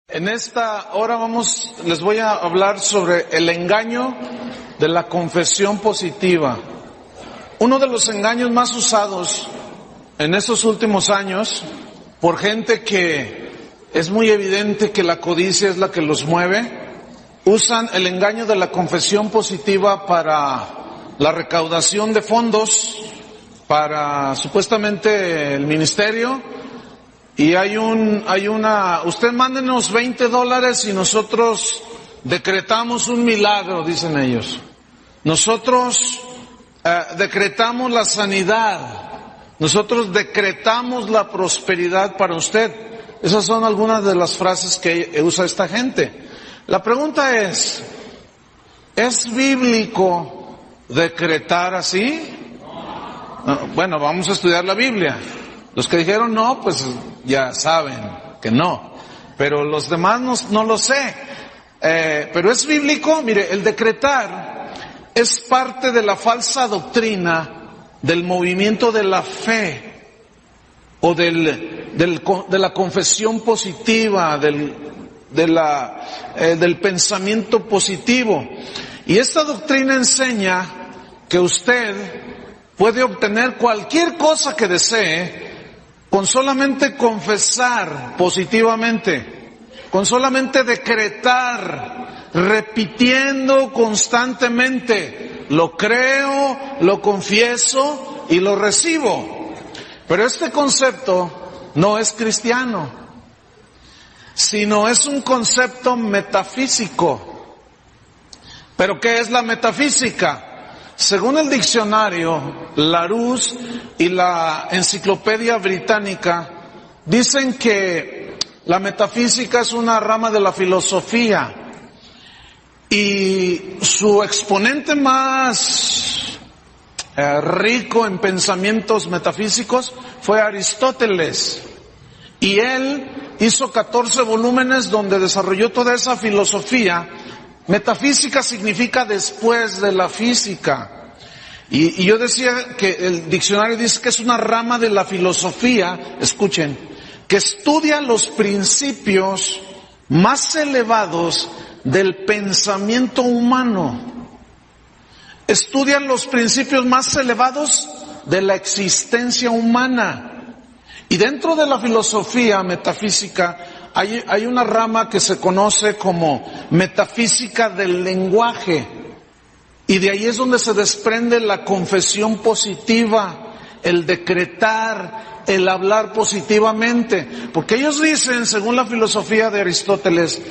En esta hora les voy a hablar sobre el engaño de la confesión positiva. Uno de los engaños más usados en estos últimos años por gente que es muy evidente que la codicia es la que los mueve, usan el engaño de la confesión positiva para la recaudación de fondos para supuestamente el ministerio. Y usted mándenos $20 y nosotros decretamos un milagro, dicen ellos. Nosotros decretamos la sanidad. Nosotros decretamos la prosperidad para usted. Esas son algunas de las frases que usa esta gente. La pregunta ¿es bíblico decretar así? No, bueno, vamos a estudiar la Biblia. Los que dijeron no, pues ya saben que no. Pero los demás no lo sé. Pero es bíblico. Mire, el decretar es parte de la falsa doctrina del movimiento de la fe o de la confesión positiva, del pensamiento positivo. Y esta doctrina enseña que usted puede obtener cualquier cosa que desee con solamente confesar positivamente, con solamente decretar, repitiendo constantemente, lo creo, lo confieso y lo recibo. Pero este concepto no es cristiano, sino es un concepto metafísico. ¿Pero qué es la metafísica? Según el diccionario Larousse y la Enciclopedia Británica, dicen que la metafísica es una rama de la filosofía y su exponente más rico en pensamientos metafísicos fue Aristóteles. Y él hizo 14 volúmenes donde desarrolló toda esa filosofía. Metafísica significa después de la física. Y yo decía que el diccionario dice que es una rama de la filosofía, escuchen, que estudia los principios más elevados del pensamiento humano. Estudia los principios más elevados de la existencia humana. Y dentro de la filosofía metafísica hay una rama que se conoce como metafísica del lenguaje. Y de ahí es donde se desprende la confesión positiva, el decretar, el hablar positivamente. Porque ellos dicen, según la filosofía de Aristóteles,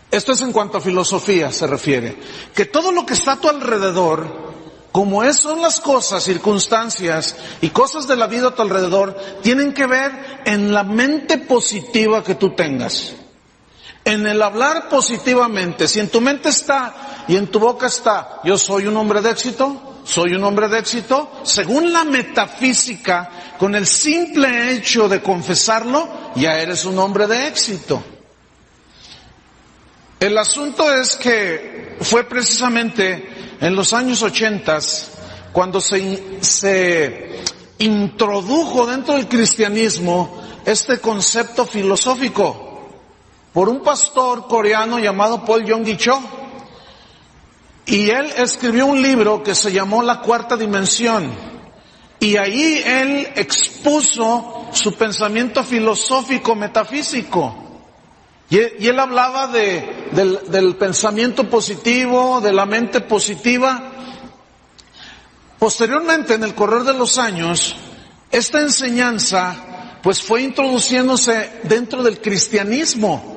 esto es en cuanto a filosofía se refiere, que todo lo que está a tu alrededor, como son las cosas, circunstancias y cosas de la vida a tu alrededor, tienen que ver en la mente positiva que tú tengas. En el hablar positivamente. Si en tu mente está y en tu boca está, yo soy un hombre de éxito, soy un hombre de éxito, según la metafísica, con el simple hecho de confesarlo, ya eres un hombre de éxito. El asunto es que fue precisamente en los años 80 cuando se introdujo dentro del cristianismo este concepto filosófico por un pastor coreano llamado Paul Yonggi Cho. Y él escribió un libro que se llamó La Cuarta Dimensión. Y ahí él expuso su pensamiento filosófico metafísico. Y él hablaba del pensamiento positivo, de la mente positiva. Posteriormente, en el correr de los años, esta enseñanza pues fue introduciéndose dentro del cristianismo.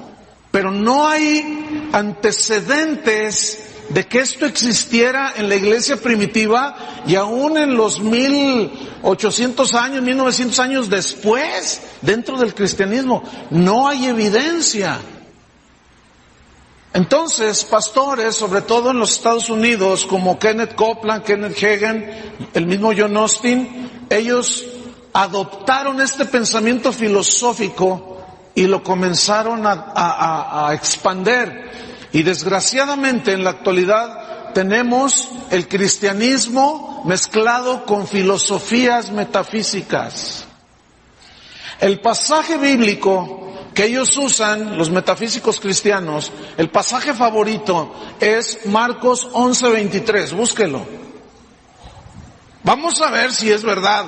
Pero no hay antecedentes de que esto existiera en la iglesia primitiva y aún en los 1800 años, 1900 años después, dentro del cristianismo. No hay evidencia. Entonces, pastores, sobre todo en los Estados Unidos, como Kenneth Copeland, Kenneth Hagin, el mismo John Austin, ellos adoptaron este pensamiento filosófico y lo comenzaron a expander. Y desgraciadamente en la actualidad tenemos el cristianismo mezclado con filosofías metafísicas. El pasaje bíblico que ellos usan, los metafísicos cristianos, el pasaje favorito es Marcos 11:23, búsquelo. Vamos a ver si es verdad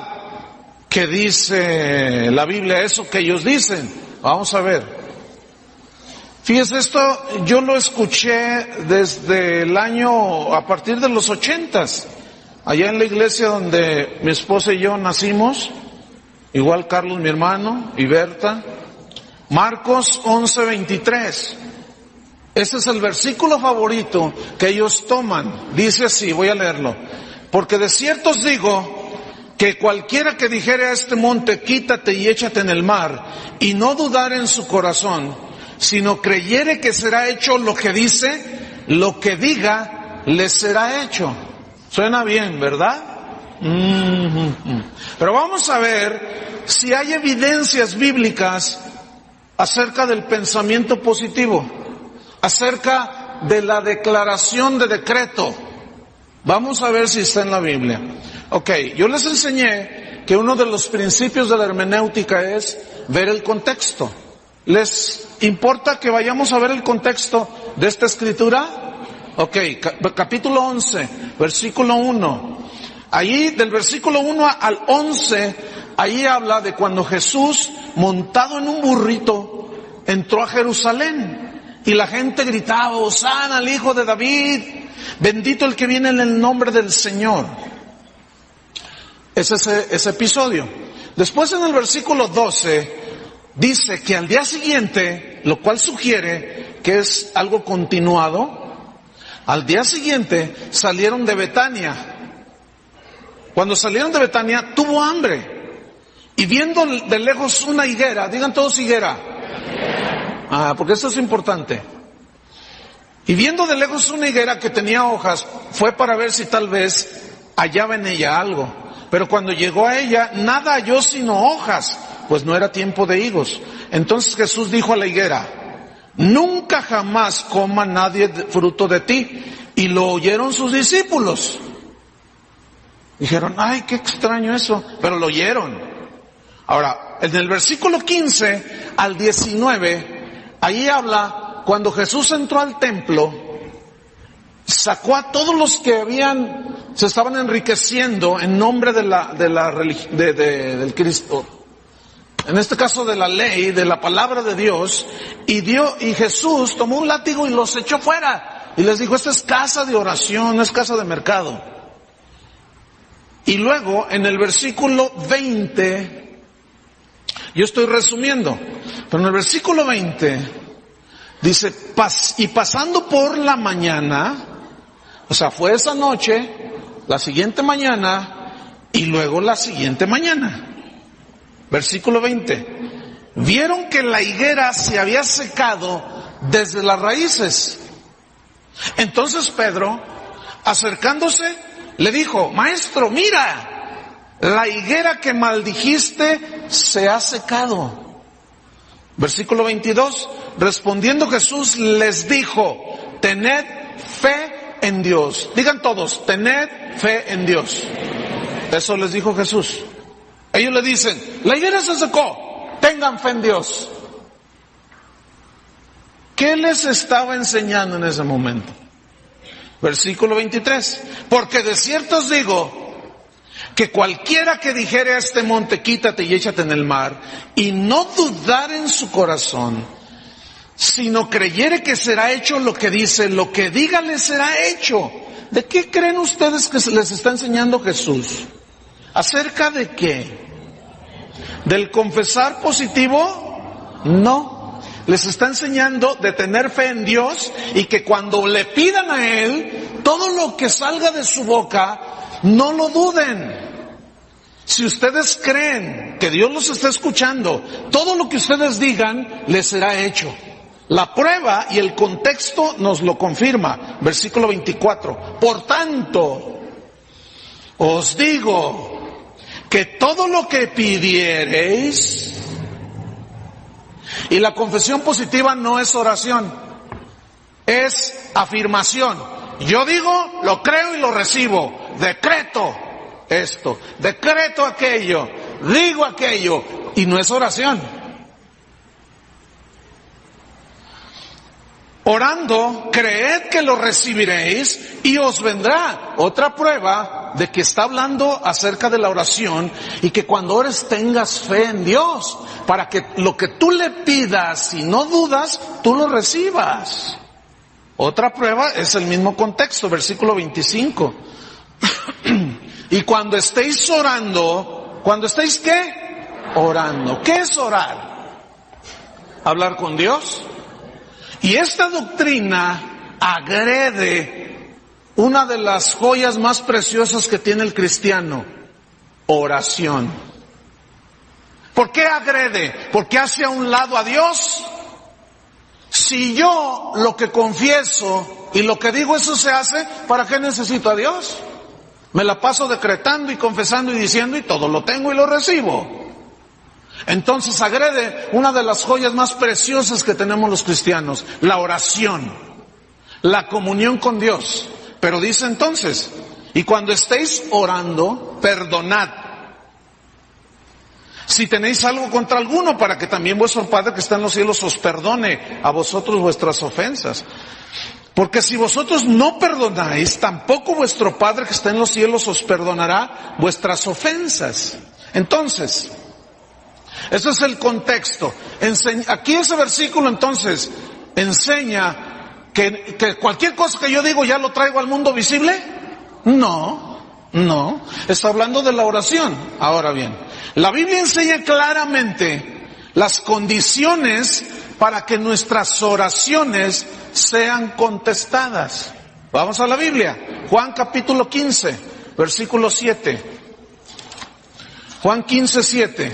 que dice la Biblia eso que ellos dicen. Vamos a ver. Fíjese, esto yo lo escuché desde el año, a partir de los 80s, allá en la iglesia donde mi esposa y yo nacimos, igual Carlos mi hermano y Berta. Marcos 11:23. Ese es el versículo favorito que ellos toman. Dice así, voy a leerlo. Porque de cierto os digo que cualquiera que dijere a este monte, quítate y échate en el mar, y no dudare en su corazón, sino creyere que será hecho lo que dice, lo que diga, le será hecho. Suena bien, ¿verdad? Pero vamos a ver si hay evidencias bíblicas acerca del pensamiento positivo, acerca de la declaración de decreto. Vamos a ver si está en la Biblia. Ok, yo les enseñé que uno de los principios de la hermenéutica es ver el contexto. ¿Les importa que vayamos a ver el contexto de esta escritura? Ok, capítulo 11, versículo 1. Allí, del versículo 1 al 11, ahí habla de cuando Jesús, montado en un burrito, entró a Jerusalén. Y la gente gritaba, Hosana al Hijo de David, bendito el que viene en el nombre del Señor. Es ese episodio. Después en el versículo 12, dice que al día siguiente, lo cual sugiere que es algo continuado, al día siguiente salieron de Betania. Cuando salieron de Betania, tuvo hambre. Y viendo de lejos una higuera, digan todos higuera. Porque esto es importante. Y viendo de lejos una higuera que tenía hojas, fue para ver si tal vez hallaba en ella algo. Pero cuando llegó a ella, nada halló sino hojas, pues no era tiempo de higos. Entonces Jesús dijo a la higuera, nunca jamás coma nadie fruto de ti. Y lo oyeron sus discípulos. Dijeron, ay, qué extraño eso, pero lo oyeron. Ahora, en el versículo 15 al 19, ahí habla, cuando Jesús entró al templo, sacó a todos los que se estaban enriqueciendo en nombre del Cristo, en este caso de la ley, de la palabra de Dios, y Jesús tomó un látigo y los echó fuera, y les dijo, esta es casa de oración, no es casa de mercado. Y luego, en el versículo 20, yo estoy resumiendo, pero en el versículo 20, dice, y pasando por la mañana, o sea, fue esa noche, la siguiente mañana, y luego la siguiente mañana. Versículo 20, vieron que la higuera se había secado desde las raíces. Entonces Pedro, acercándose, le dijo, maestro, mira, la higuera que maldijiste se ha secado. Versículo 22, respondiendo Jesús les dijo, tened fe en Dios. Digan todos, tened fe en Dios. Eso les dijo Jesús. Ellos le dicen, la higuera se secó, tengan fe en Dios. ¿Qué les estaba enseñando en ese momento? Versículo 23, porque de cierto os digo, que cualquiera que dijere a este monte, quítate y échate en el mar, y no dudar en su corazón, sino creyere que será hecho lo que dice, lo que diga le será hecho. ¿De qué creen ustedes que les está enseñando Jesús? ¿Acerca de qué? ¿Del confesar positivo? No. Les está enseñando de tener fe en Dios y que cuando le pidan a Él, todo lo que salga de su boca, no lo duden. Si ustedes creen que Dios los está escuchando, todo lo que ustedes digan les será hecho. La prueba y el contexto nos lo confirma. Versículo 24. Por tanto, os digo que todo lo que pidiereis, y la confesión positiva no es oración, es afirmación. Yo digo, lo creo y lo recibo. Decreto esto, decreto aquello, digo aquello, y no es oración. Orando, creed que lo recibiréis y os vendrá. Otra prueba de que está hablando acerca de la oración y que cuando ores tengas fe en Dios, para que lo que tú le pidas, si no dudas, tú lo recibas. Otra prueba es el mismo contexto, versículo 25. Y cuando estéis orando, ¿cuando estéis qué? Orando. ¿Qué es orar? ¿Hablar con Dios? Y esta doctrina agrede una de las joyas más preciosas que tiene el cristiano, oración. ¿Por qué agrede? ¿Porque hace a un lado a Dios? Si yo lo que confieso y lo que digo eso se hace, ¿para qué necesito a Dios? Me la paso decretando y confesando y diciendo y todo lo tengo y lo recibo. Entonces agrede una de las joyas más preciosas que tenemos los cristianos, la oración, la comunión con Dios. Pero dice entonces, y cuando estéis orando, perdonad, si tenéis algo contra alguno, para que también vuestro Padre que está en los cielos os perdone a vosotros vuestras ofensas. Porque si vosotros no perdonáis, tampoco vuestro Padre que está en los cielos os perdonará vuestras ofensas. Entonces, ese es el contexto. Aquí ese versículo entonces enseña que cualquier cosa que yo digo ya lo traigo al mundo visible. No. Está hablando de la oración. Ahora bien, la Biblia enseña claramente las condiciones para que nuestras oraciones sean contestadas. Vamos a la Biblia. Juan capítulo 15, versículo 7. Juan 15, 7.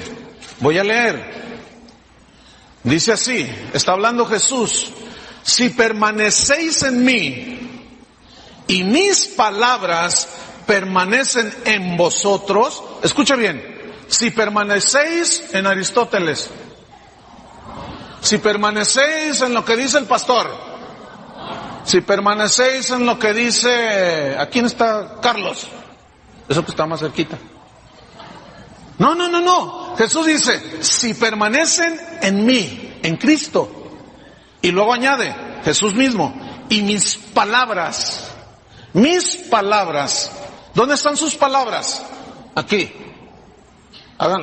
Voy a leer. Dice así, está hablando Jesús. Si permanecéis en mí y mis palabras permanecen en vosotros, escucha bien, si permanecéis en Aristóteles, si permanecéis en lo que dice el pastor, si permanecéis en lo que dice, ¿a quién está Carlos? Eso que está más cerquita. No. Jesús dice, si permanecen en mí, en Cristo. Y luego añade, Jesús mismo, y mis palabras. ¿Dónde están sus palabras? Aquí.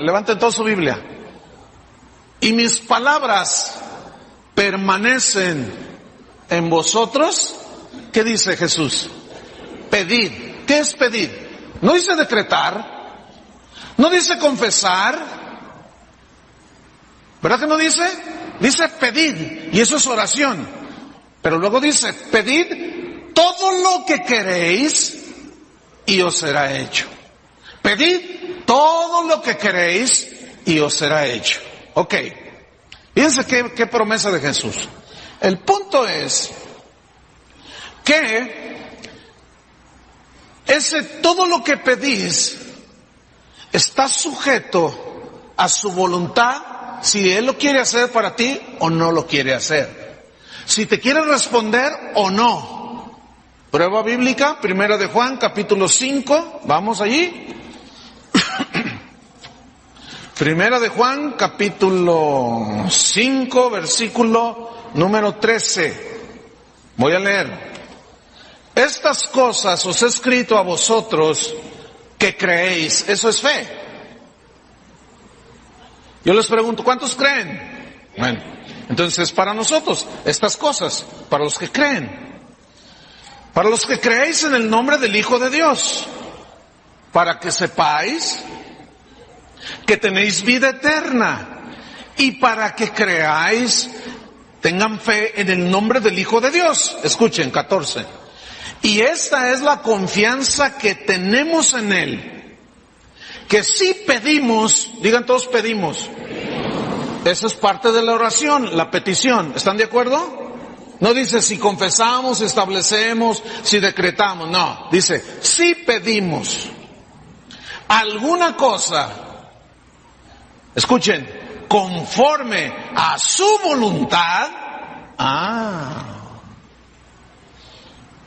Levanten toda su Biblia. Y mis palabras permanecen en vosotros. ¿Qué dice Jesús? Pedid. ¿Qué es pedir? No dice decretar. No dice confesar, ¿verdad que no dice? Dice pedid, y eso es oración. Pero luego dice, pedid todo lo que queréis y os será hecho. Pedid todo lo que queréis y os será hecho. Ok, fíjense qué promesa de Jesús. El punto es que todo lo que pedís está sujeto a su voluntad, si Él lo quiere hacer para ti o no lo quiere hacer. Si te quiere responder o no. Prueba bíblica, Primera de Juan, capítulo 5, vamos allí. Primera de Juan, capítulo 5, versículo número 13. Voy a leer. Estas cosas os he escrito a vosotros que creéis, eso es fe. Yo les pregunto, ¿cuántos creen? Bueno, entonces para nosotros, estas cosas, para los que creen. Para los que creéis en el nombre del Hijo de Dios, para que sepáis que tenéis vida eterna y para que creáis, tengan fe en el nombre del Hijo de Dios. Escuchen, 14. Y esta es la confianza que tenemos en Él, que si pedimos, digan todos pedimos. Eso es parte de la oración, la petición. ¿Están de acuerdo? No dice si confesamos, establecemos, si decretamos. No, dice si pedimos alguna cosa, escuchen, conforme a su voluntad.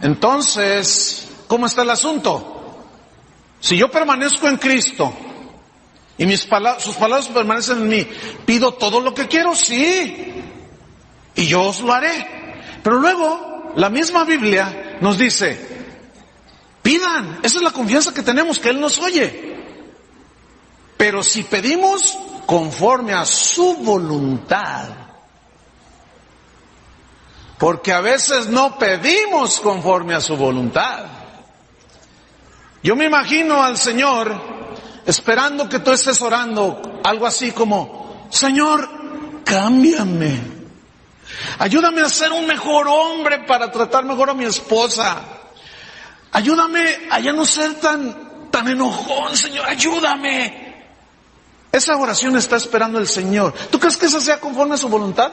Entonces, ¿cómo está el asunto? Si yo permanezco en Cristo y sus palabras permanecen en mí, ¿pido todo lo que quiero? Sí. Y yo os lo haré. Pero luego, la misma Biblia nos dice, pidan, esa es la confianza que tenemos, que Él nos oye. Pero si pedimos conforme a su voluntad, porque a veces no pedimos conforme a su voluntad. Yo me imagino al Señor esperando que tú estés orando, algo así como, Señor, cámbiame. Ayúdame a ser un mejor hombre para tratar mejor a mi esposa. Ayúdame a ya no ser tan enojón, Señor, ayúdame. Esa oración está esperando el Señor. ¿Tú crees que esa sea conforme a su voluntad?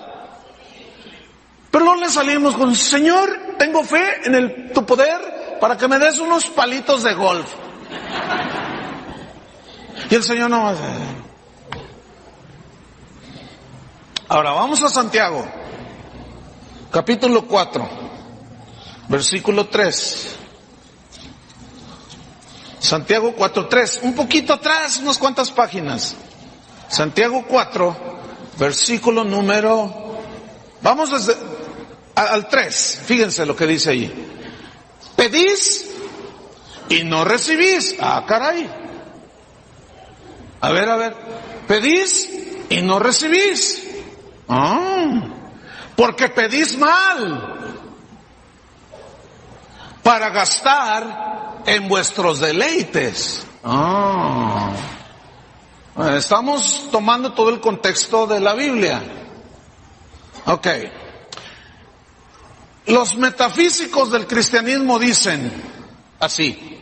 Pero no le salimos con, Señor, tengo fe en tu poder para que me des unos palitos de golf. Y el Señor no va a hacer. Ahora vamos a Santiago, capítulo 4, versículo 3. Santiago 4:3, un poquito atrás, unas cuantas páginas. Santiago 4, versículo número, vamos desde al 3, fíjense lo que dice ahí. Pedís y no recibís. Ah, caray. A ver, pedís y no recibís. Porque pedís mal para gastar en vuestros deleites. Estamos tomando todo el contexto de la Biblia. Ok. Los metafísicos del cristianismo dicen así: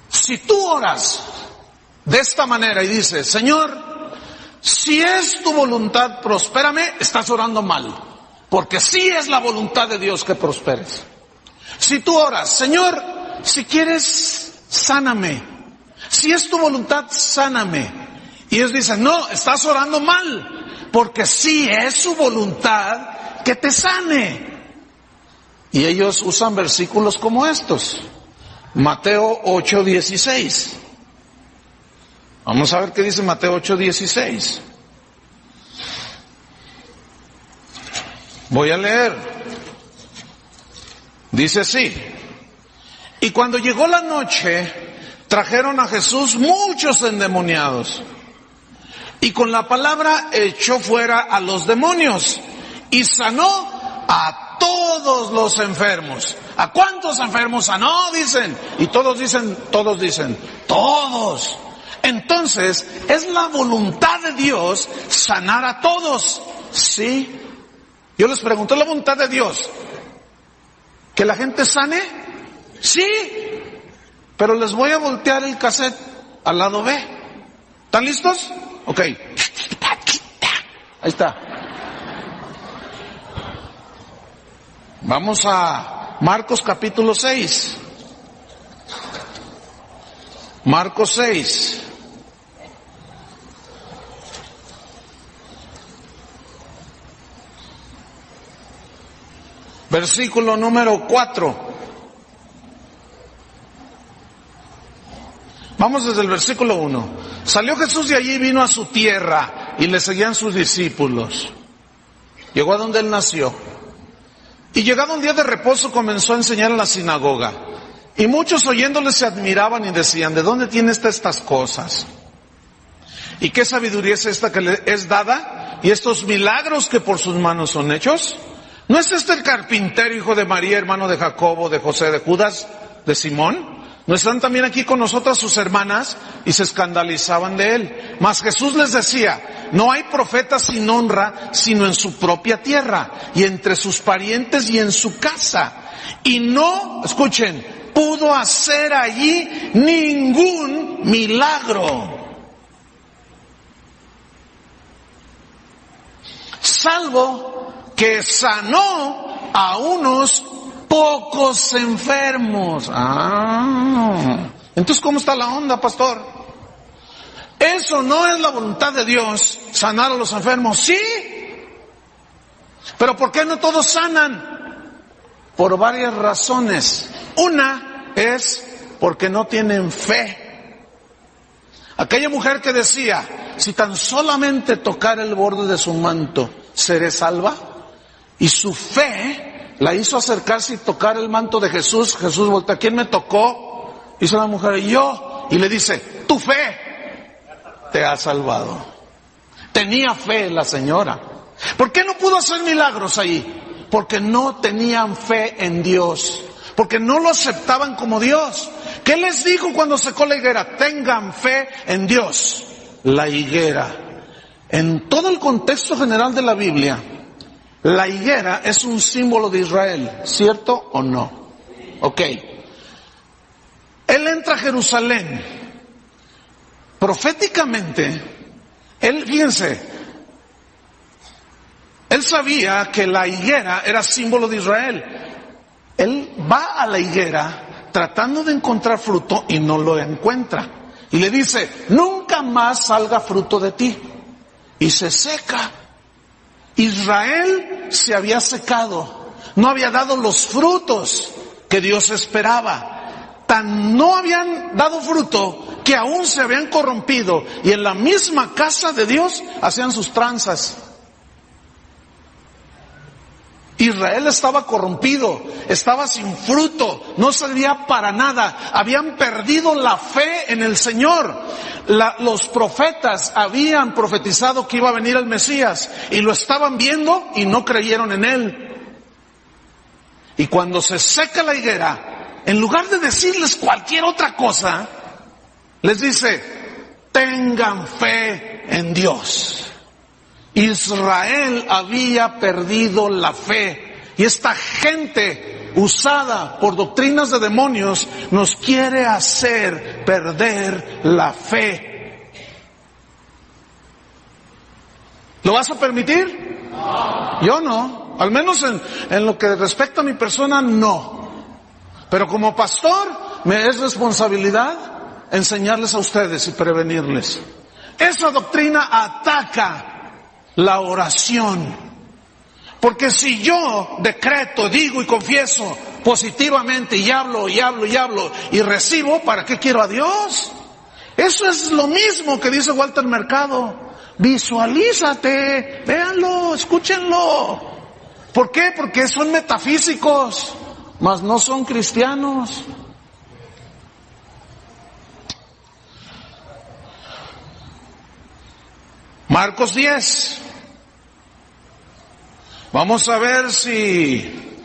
si tú oras de esta manera y dices, Señor, si es tu voluntad, prospérame, estás orando mal. Porque sí es la voluntad de Dios que prosperes. Si tú oras, Señor, si quieres, sáname. Si es tu voluntad, sáname. Y ellos dicen, no, estás orando mal, porque sí es su voluntad que te sane. Y ellos usan versículos como estos. Mateo 8:16. Vamos a ver qué dice Mateo 8:16. Voy a leer. Dice así: y cuando llegó la noche, trajeron a Jesús muchos endemoniados, y con la palabra echó fuera a los demonios, y sanó a todos los enfermos. ¿A cuántos enfermos sanó? Dicen. Y todos dicen. Todos. Entonces, es la voluntad de Dios sanar a todos. ¿Sí? Yo les pregunto, ¿es la voluntad de Dios que la gente sane? Sí. Pero les voy a voltear el cassette al lado B. ¿Están listos? Ok. Ahí está. Vamos a Marcos capítulo 6. Marcos 6. Versículo número 4. Vamos desde el versículo 1. Salió Jesús de allí y vino a su tierra, y le seguían sus discípulos. Llegó a donde él nació. Y llegado un día de reposo comenzó a enseñar en la sinagoga. Y muchos oyéndole se admiraban y decían, ¿de dónde tiene estas cosas? ¿Y qué sabiduría es esta que le es dada? ¿Y estos milagros que por sus manos son hechos? ¿No es este el carpintero, hijo de María, hermano de Jacobo, de José, de Judas, de Simón? ¿No están también aquí con nosotras sus hermanas? Y se escandalizaban de él. Mas Jesús les decía, no hay profeta sin honra, sino en su propia tierra, y entre sus parientes y en su casa. Y no, escuchen, pudo hacer allí ningún milagro, salvo que sanó a unos pocos enfermos. Entonces, ¿cómo está la onda, pastor? Eso no es la voluntad de Dios, sanar a los enfermos. Sí, pero ¿por qué no todos sanan? Por varias razones. Una es porque no tienen fe. Aquella mujer que decía, si tan solamente tocar el borde de su manto, ¿seré salva? Y su fe la hizo acercarse y tocar el manto de Jesús. Jesús voltea, ¿quién me tocó? Dice la mujer, yo. Y le dice, tu fe te ha salvado. Tenía fe la señora. ¿Por qué no pudo hacer milagros ahí? Porque no tenían fe en Dios. Porque no lo aceptaban como Dios. ¿Qué les dijo cuando secó la higuera? Tengan fe en Dios. La higuera. En todo el contexto general de la Biblia, la higuera es un símbolo de Israel, ¿cierto o no? Ok. Él entra a Jerusalén. Proféticamente, fíjense, él sabía que la higuera era símbolo de Israel. Él va a la higuera tratando de encontrar fruto y no lo encuentra. Y le dice, nunca más salga fruto de ti. Y se seca. Israel se había secado, no había dado los frutos que Dios esperaba. Tan no habían dado fruto que aún se habían corrompido y en la misma casa de Dios hacían sus tranzas. Israel estaba corrompido, estaba sin fruto, no servía para nada, habían perdido la fe en el Señor. Los profetas habían profetizado que iba a venir el Mesías y lo estaban viendo y no creyeron en él. Y cuando se seca la higuera, en lugar de decirles cualquier otra cosa, les dice, tengan fe en Dios. Israel había perdido la fe y esta gente usada por doctrinas de demonios nos quiere hacer perder la fe. ¿Lo vas a permitir? No. Yo no, al menos en lo que respecta a mi persona, no. Pero como pastor me es responsabilidad enseñarles a ustedes y prevenirles. Esa doctrina ataca la oración. Porque si yo decreto, digo y confieso positivamente y hablo y recibo, ¿para qué quiero a Dios? Eso es lo mismo que dice Walter Mercado. Visualízate, véanlo, escúchenlo. ¿Por qué? Porque son metafísicos, mas no son cristianos. Marcos 10. Vamos a ver si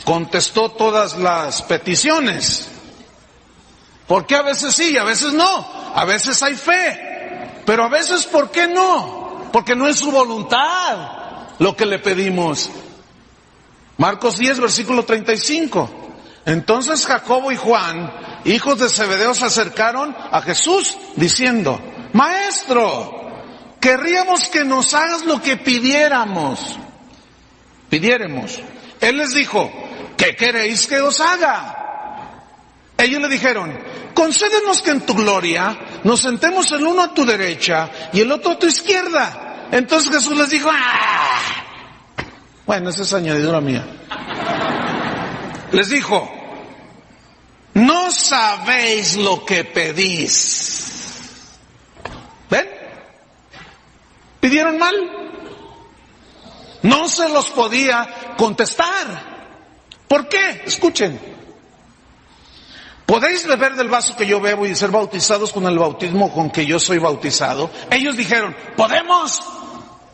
contestó todas las peticiones. Porque a veces sí, a veces no. A veces hay fe. Pero a veces, ¿por qué no? Porque no es su voluntad lo que le pedimos. Marcos 10, versículo 35. Entonces Jacobo y Juan, hijos de Zebedeo, se acercaron a Jesús diciendo, Maestro, querríamos que nos hagas lo que pidiéramos. Él les dijo, ¿qué queréis que os haga? Ellos le dijeron, concédenos que en tu gloria nos sentemos el uno a tu derecha y el otro a tu izquierda. Entonces Jesús les dijo, bueno, esa es añadidura mía. Les dijo, no sabéis lo que pedís. ¿Ven? ¿Pidieron mal? No se los podía contestar. ¿Por qué? Escuchen. ¿Podéis beber del vaso que yo bebo y ser bautizados con el bautismo con que yo soy bautizado? Ellos dijeron, ¿podemos?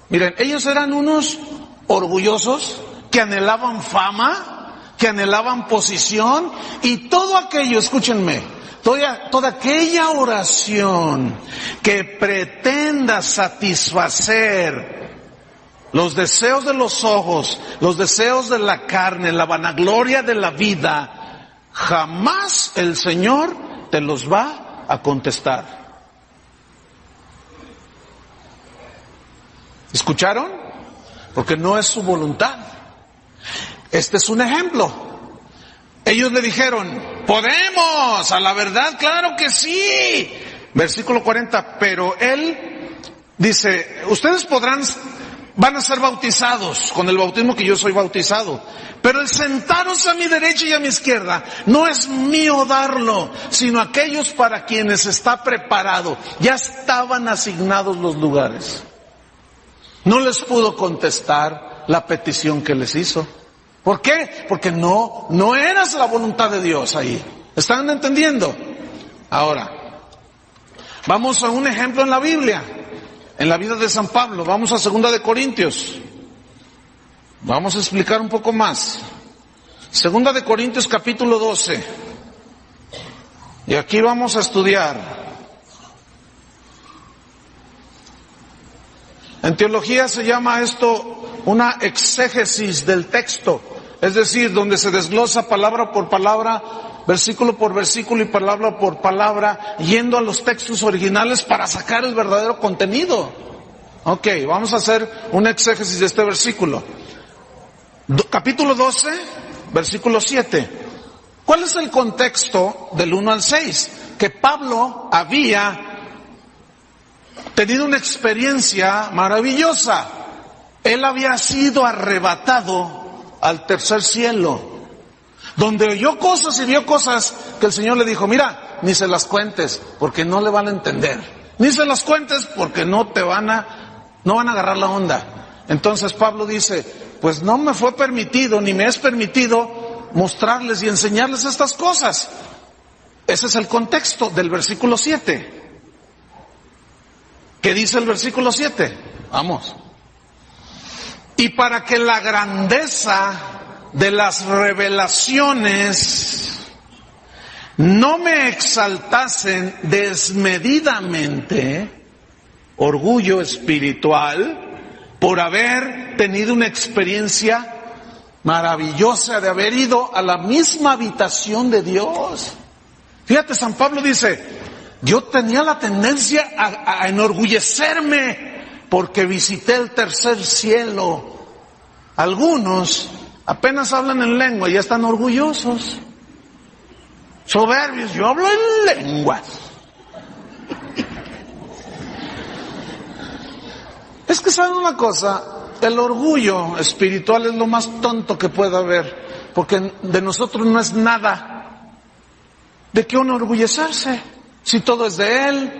Miren, ellos eran unos orgullosos que anhelaban fama, que anhelaban posición y todo aquello, escúchenme, toda aquella oración que pretenda satisfacer los deseos de los ojos, los deseos de la carne, la vanagloria de la vida, jamás el Señor te los va a contestar. ¿Escucharon? Porque no es su voluntad. Este es un ejemplo. Ellos le dijeron, podemos, a la verdad, claro que sí. Versículo 40, pero él dice, ustedes van a ser bautizados con el bautismo que yo soy bautizado. Pero el sentaros a mi derecha y a mi izquierda no es mío darlo, sino aquellos para quienes está preparado. Ya estaban asignados los lugares. No les pudo contestar la petición que les hizo. ¿Por qué? Porque no eras la voluntad de Dios ahí. ¿Están entendiendo? Ahora, vamos a un ejemplo en la Biblia, en la vida de San Pablo. Vamos a 2 de Corintios. Vamos a explicar un poco más. 2 de Corintios capítulo 12. Y aquí vamos a estudiar. En teología se llama esto una exégesis del texto, es decir, donde se desglosa palabra por palabra, versículo por versículo y palabra por palabra, yendo a los textos originales para sacar el verdadero contenido. Ok, vamos a hacer una exégesis de este versículo. Capítulo 12, versículo 7. ¿Cuál es el contexto del 1 al 6? Que Pablo había tenido una experiencia maravillosa. Él había sido arrebatado al tercer cielo, donde oyó cosas y vio cosas que el Señor le dijo, mira, ni se las cuentes, porque no le van a entender. Ni se las cuentes porque no van a agarrar la onda. Entonces Pablo dice, pues no me fue permitido, ni me es permitido mostrarles y enseñarles estas cosas. Ese es el contexto del versículo 7. ¿Qué dice el versículo 7? Vamos. Y para que la grandeza de las revelaciones no me exaltasen desmedidamente, orgullo espiritual, por haber tenido una experiencia maravillosa de haber ido a la misma habitación de Dios. Fíjate, San Pablo dice, yo tenía la tendencia a enorgullecerme porque visité el tercer cielo. Algunos apenas hablan en lengua y ya están orgullosos, soberbios. Yo hablo en lenguas. Es que saben una cosa, el orgullo espiritual es lo más tonto que pueda haber, porque de nosotros no es nada. ¿De qué enorgullecerse? Si todo es de Él,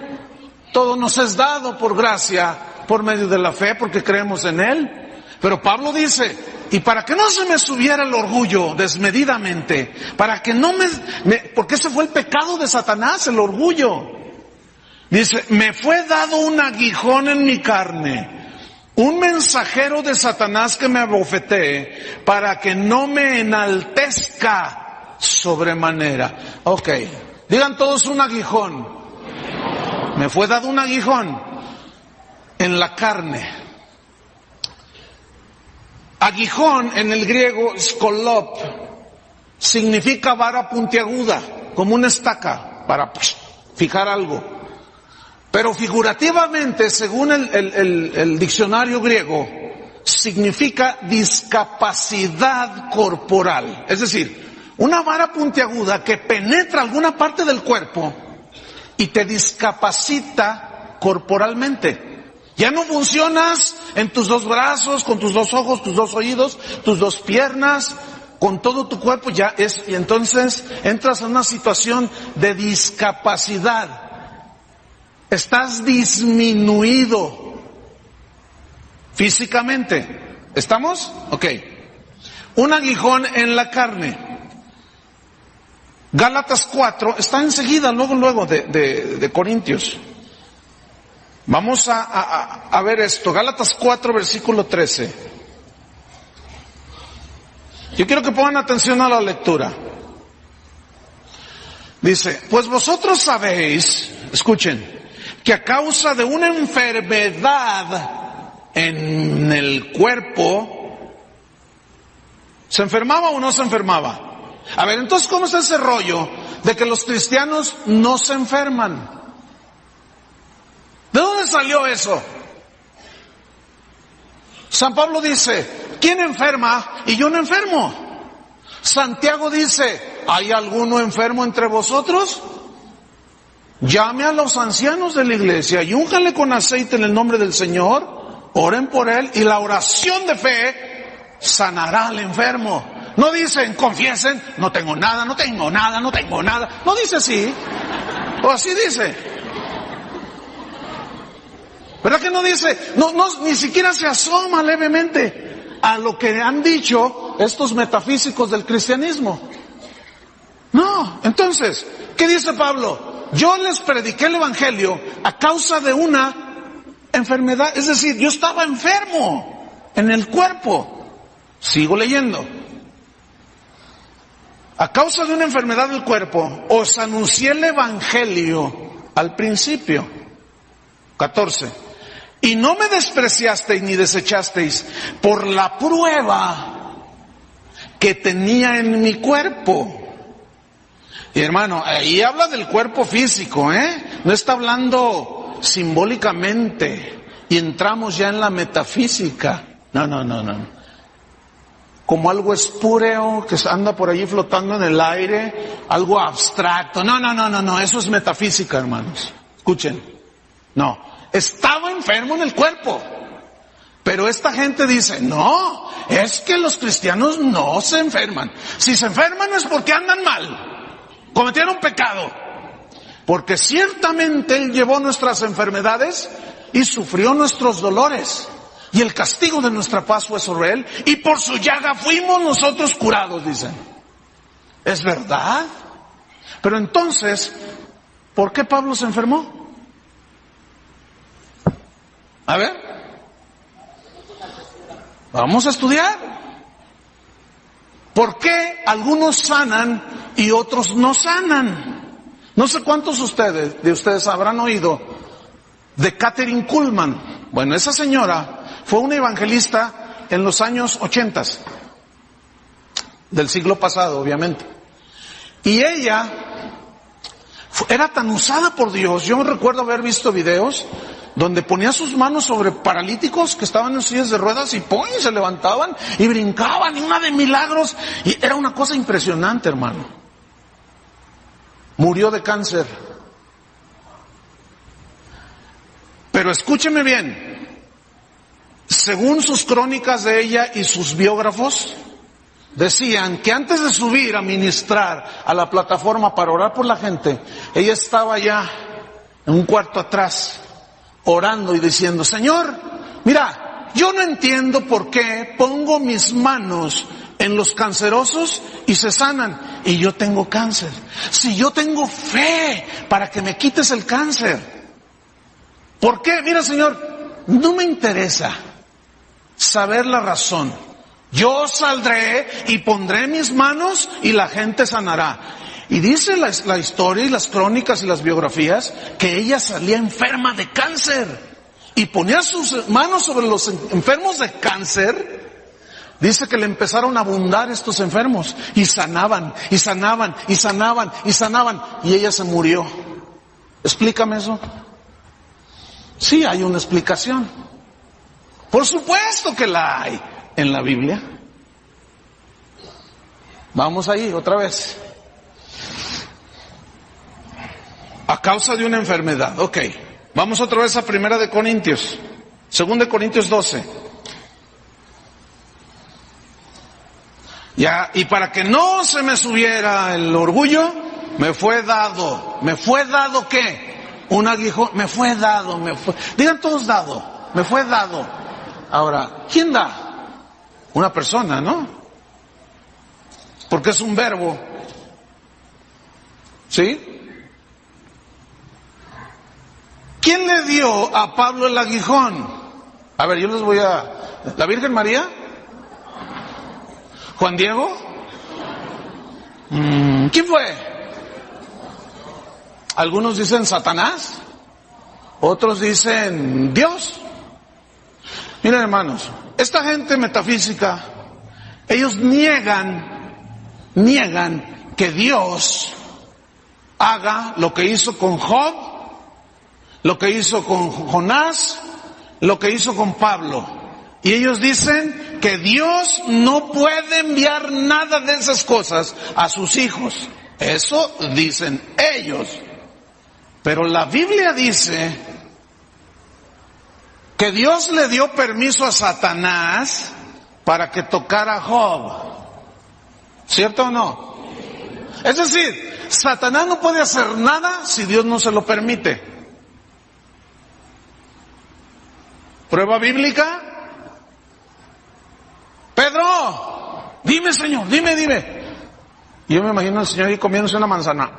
todo nos es dado por gracia, por medio de la fe, porque creemos en Él. Pero Pablo dice, y para que no se me subiera el orgullo desmedidamente, para que no porque ese fue el pecado de Satanás, el orgullo. Dice, me fue dado un aguijón en mi carne, un mensajero de Satanás que me abofetee, para que no me enaltezca sobremanera. Ok. Digan todos un aguijón. Me fue dado un aguijón en la carne. Aguijón en el griego, skolop, significa vara puntiaguda, como una estaca para fijar algo. Pero figurativamente, según el diccionario griego, significa discapacidad corporal. Es decir, una vara puntiaguda que penetra alguna parte del cuerpo y te discapacita corporalmente. Ya no funcionas en tus dos brazos, con tus dos ojos, tus dos oídos, tus dos piernas, con todo tu cuerpo y entonces entras en una situación de discapacidad. Estás disminuido físicamente. ¿Estamos? Ok. Un aguijón en la carne. Gálatas 4, está enseguida, luego de Corintios. Vamos a ver esto. Gálatas 4, versículo 13. Yo quiero que pongan atención a la lectura. Dice, pues vosotros sabéis, escuchen, que a causa de una enfermedad en el cuerpo, ¿se enfermaba o no se enfermaba? A ver, entonces, ¿cómo está ese rollo de que los cristianos no se enferman? ¿De dónde salió eso? San Pablo dice, ¿quién enferma y yo no enfermo? Santiago dice, ¿hay alguno enfermo entre vosotros? Llame a los ancianos de la iglesia y únjale con aceite en el nombre del Señor, oren por él y la oración de fe sanará al enfermo. No dicen, confiesen, no tengo nada. No dice así. O así dice. ¿Verdad que no dice? No, ni siquiera se asoma levemente. a lo que han dicho estos metafísicos del cristianismo. No, entonces, ¿qué dice Pablo? Yo les prediqué el evangelio a causa de una enfermedad, es decir, yo estaba enfermo en el cuerpo. Sigo leyendo. A causa de una enfermedad del cuerpo, os anuncié el evangelio al principio. 14. Y no me despreciasteis ni desechasteis por la prueba que tenía en mi cuerpo. Y hermano, ahí habla del cuerpo físico, no está hablando simbólicamente. Y entramos ya en la metafísica. No. Como algo espúreo que anda por allí flotando en el aire, algo abstracto. No, eso es metafísica, hermanos. Escuchen. No, estaba enfermo en el cuerpo. Pero esta gente dice, no, es que los cristianos no se enferman. Si se enferman es porque andan mal, cometieron pecado. Porque ciertamente Él llevó nuestras enfermedades y sufrió nuestros dolores. Y el castigo de nuestra paz fue sobre Él, y por su llaga fuimos nosotros curados, dicen. ¿Es verdad? Pero entonces, ¿por qué Pablo se enfermó? A ver, vamos a estudiar. ¿Por qué algunos sanan y otros no sanan? No sé cuántos de ustedes habrán oído de Kathryn Kuhlman. Bueno, esa señora fue una evangelista en los años 80 del siglo pasado, obviamente. Y ella era tan usada por Dios. Yo recuerdo haber visto videos donde ponía sus manos sobre paralíticos que estaban en sillas de ruedas y ¡pum!, se levantaban y brincaban, y una de milagros. Y era una cosa impresionante, hermano. Murió de cáncer. Pero escúcheme bien. Según sus crónicas de ella y sus biógrafos, decían que antes de subir a ministrar a la plataforma para orar por la gente, ella estaba ya en un cuarto atrás, orando y diciendo, Señor, mira, yo no entiendo por qué pongo mis manos en los cancerosos y se sanan, y yo tengo cáncer. Si yo tengo fe para que me quites el cáncer, ¿por qué? Mira, Señor, no me interesa saber la razón. Yo saldré y pondré mis manos y la gente sanará. Y dice la historia y las crónicas y las biografías que ella salía enferma de cáncer y ponía sus manos sobre los enfermos de cáncer. Dice que le empezaron a abundar estos enfermos y sanaban, y sanaban, y sanaban, y sanaban, y ella se murió. Explícame eso. Sí, hay una explicación. Por supuesto que la hay en la Biblia. Vamos ahí otra vez. A causa de una enfermedad. Ok. Vamos otra vez a 1 Corintios. 2 Corintios 12. Ya, y para que no se me subiera el orgullo, me fue dado. ¿Me fue dado qué? Un aguijón. Me fue dado. Digan todos dado. Me fue dado. Ahora, ¿quién da? Una persona, ¿no? Porque es un verbo. ¿Sí? ¿Quién le dio a Pablo el aguijón? A ver, yo les voy a... ¿La Virgen María? ¿Juan Diego? ¿Quién fue? Algunos dicen Satanás, otros dicen Dios. Miren, hermanos, esta gente metafísica, ellos niegan que Dios haga lo que hizo con Job, lo que hizo con Jonás, lo que hizo con Pablo. Y ellos dicen que Dios no puede enviar nada de esas cosas a sus hijos. Eso dicen ellos. Pero la Biblia dice que Dios le dio permiso a Satanás para que tocara a Job. ¿Cierto o no? Es decir, Satanás no puede hacer nada si Dios no se lo permite. ¿Prueba bíblica? Pedro, dime Señor, dime. Y yo me imagino al Señor ahí comiéndose una manzana.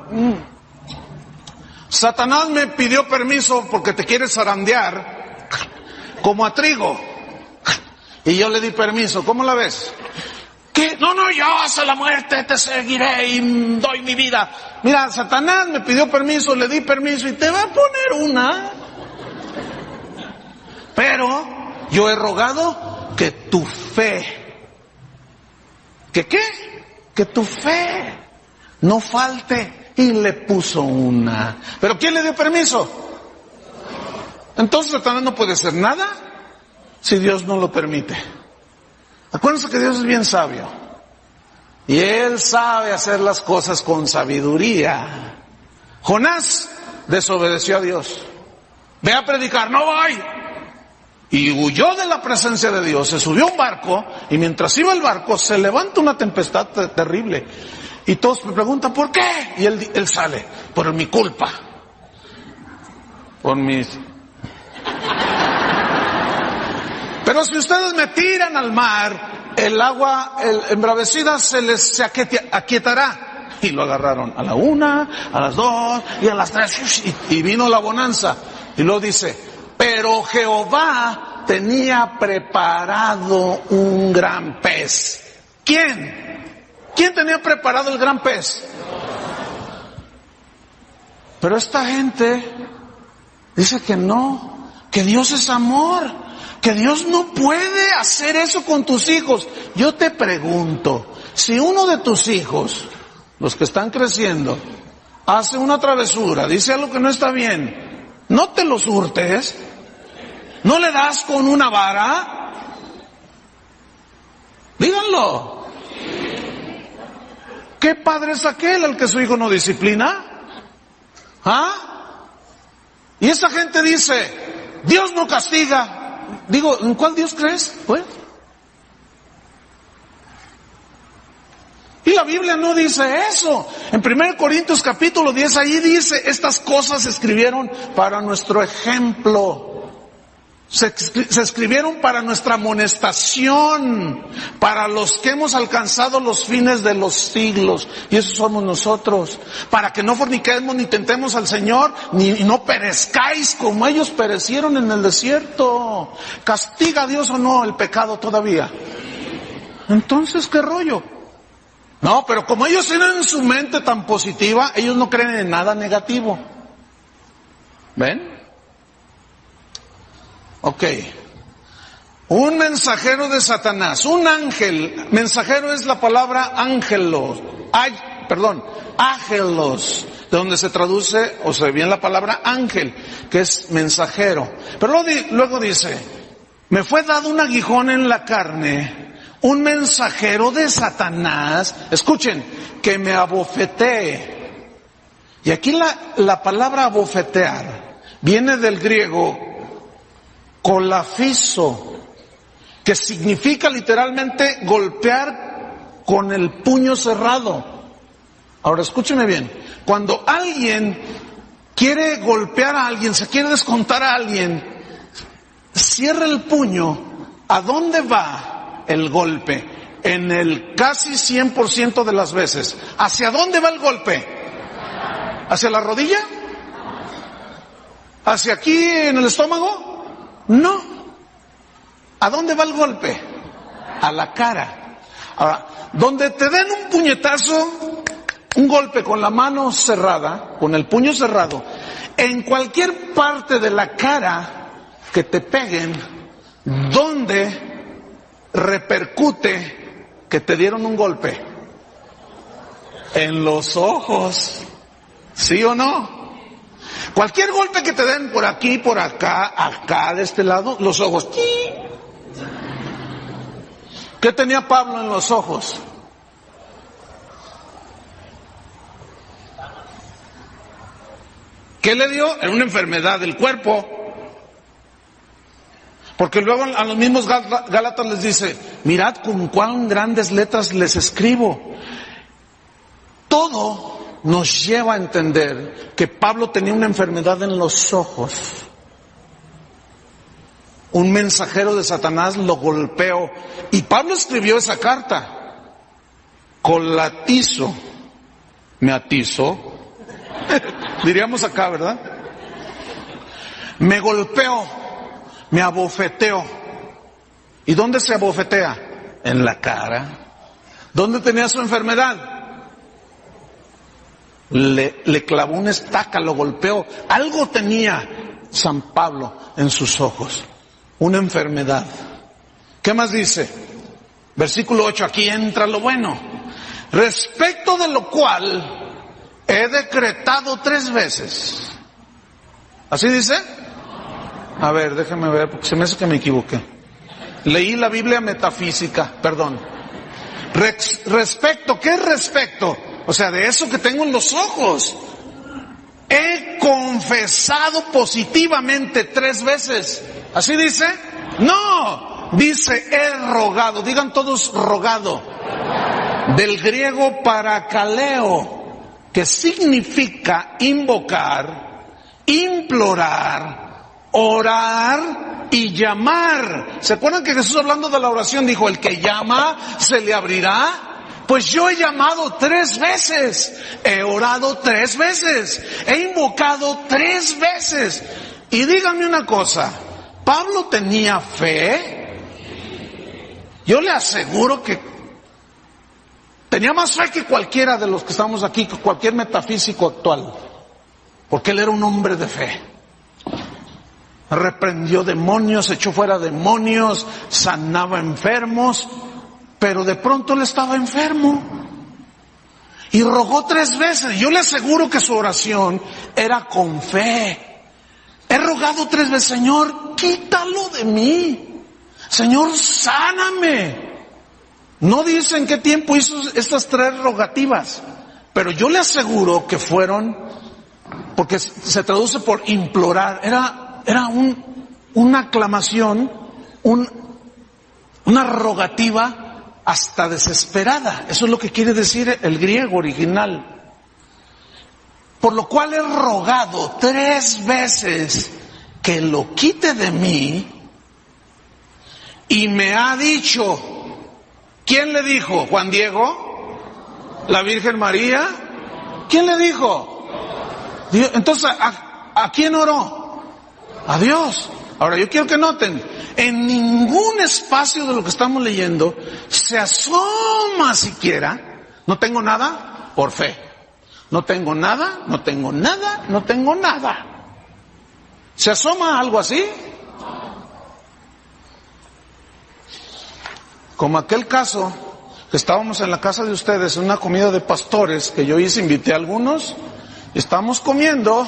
Satanás me pidió permiso porque te quiere zarandear como a trigo. Y yo le di permiso. ¿Cómo la ves? ¿Qué? No, yo hasta la muerte te seguiré y doy mi vida. Mira, Satanás me pidió permiso, le di permiso y te va a poner una. Pero yo he rogado que tu fe, ¿que qué? Que tu fe no falte. Y le puso una. ¿Pero quién le dio permiso? Entonces Satanás no puede hacer nada si Dios no lo permite. Acuérdense que Dios es bien sabio. Y Él sabe hacer las cosas con sabiduría. Jonás desobedeció a Dios. Ve a predicar, no voy. Y huyó de la presencia de Dios. Se subió a un barco y mientras iba el barco se levanta una tempestad terrible. Y todos me preguntan, ¿por qué? Y él sale, por mi culpa. Por mis... Pero si ustedes me tiran al mar, el agua embravecida se aquietará. Y lo agarraron a la 1, a las 2 y a las 3. Y vino la bonanza. Y luego dice, pero Jehová tenía preparado un gran pez. ¿Quién? ¿Quién tenía preparado el gran pez? Pero esta gente dice que no, que Dios es amor, que Dios no puede hacer eso con tus hijos. Yo te pregunto, si uno de tus hijos, los que están creciendo, hace una travesura, dice algo que no está bien, ¿no te los hurtes? ¿No le das con una vara? Díganlo. ¿Qué padre es aquel al que su hijo no disciplina? ¿Ah? Y esa gente dice, Dios no castiga. Digo, ¿en cuál Dios crees? Pues. Y la Biblia no dice eso. En 1 Corintios capítulo 10, ahí dice, estas cosas se escribieron para nuestro ejemplo. Se escribieron para nuestra amonestación, para los que hemos alcanzado los fines de los siglos, y eso somos nosotros, para que no forniquemos ni tentemos al Señor, ni no perezcáis como ellos perecieron en el desierto. ¿Castiga a Dios o no el pecado todavía? Entonces, ¿qué rollo? No, pero como ellos tienen su mente tan positiva, ellos no creen en nada negativo. ¿Ven? Ok, un mensajero de Satanás, un ángel, mensajero es la palabra ángelos, ágelos, de donde se traduce o se viene la palabra ángel, que es mensajero. Pero luego dice, me fue dado un aguijón en la carne, un mensajero de Satanás, escuchen, que me abofetee. Y aquí la palabra abofetear viene del griego colafiso, que significa literalmente golpear con el puño cerrado. Ahora escúcheme bien, cuando alguien quiere golpear a alguien, se quiere descontar a alguien, cierra el puño. ¿A dónde va el golpe? En el casi 100% de las veces. ¿Hacia dónde va el golpe? ¿Hacia la rodilla? ¿Hacia aquí en el estómago? No. ¿A dónde va el golpe? A la cara. Ahora, donde te den un puñetazo, un golpe con la mano cerrada, con el puño cerrado, en cualquier parte de la cara que te peguen, ¿dónde repercute que te dieron un golpe? En los ojos. ¿Sí o no? Cualquier golpe que te den por aquí, por acá, acá, de este lado, los ojos. ¿Qué tenía Pablo en los ojos? ¿Qué le dio? Era una enfermedad del cuerpo. Porque luego a los mismos Gálatas les dice, mirad con cuán grandes letras les escribo. Todo nos lleva a entender que Pablo tenía una enfermedad en los ojos. un mensajero de Satanás lo golpeó. Y Pablo escribió esa carta. Colatizo, me atizó, diríamos acá, ¿verdad? Me golpeó, me abofeteó. ¿Y dónde se abofetea? En la cara. ¿Dónde tenía su enfermedad? Le clavó una estaca, lo golpeó. Algo tenía San Pablo en sus ojos. Una enfermedad. ¿Qué más dice? Versículo 8, aquí entra lo bueno. Respecto de lo cual he decretado 3 veces. ¿Así dice? A ver, déjeme ver, porque se me hace que me equivoqué. Leí la Biblia metafísica, perdón. Respecto, ¿qué es respecto? O sea, de eso que tengo en los ojos. He confesado positivamente 3 veces. ¿Así dice? No, dice he rogado. Digan todos rogado. Del griego parakaleo, que significa invocar, implorar, orar y llamar. ¿Se acuerdan que Jesús, hablando de la oración, dijo, el que llama se le abrirá? Pues yo he llamado 3 veces, he orado 3 veces, he invocado 3 veces. Y díganme una cosa, ¿Pablo tenía fe? Yo le aseguro que tenía más fe que cualquiera de los que estamos aquí, que cualquier metafísico actual, porque él era un hombre de fe. Reprendió demonios, echó fuera demonios, sanaba enfermos, pero de pronto él estaba enfermo y rogó 3 veces. Yo le aseguro que su oración era con fe. He rogado 3 veces, Señor, quítalo de mí. Señor, sáname. No dice en qué tiempo hizo estas 3 rogativas, pero yo le aseguro que fueron, porque se traduce por implorar, era una aclamación, una rogativa hasta desesperada. Eso es lo que quiere decir el griego original. Por lo cual he rogado 3 veces que lo quite de mí, y me ha dicho. ¿Quién le dijo? ¿Juan Diego? ¿La Virgen María? ¿Quién le dijo? Dios. Entonces, ¿a quién oró? A Dios. Ahora, yo quiero que noten, en ningún espacio de lo que estamos leyendo se asoma siquiera, no tengo nada por fe. No tengo nada, no tengo nada, no tengo nada. ¿Se asoma algo así? Como aquel caso que estábamos en la casa de ustedes, en una comida de pastores que yo invité a algunos, estamos comiendo,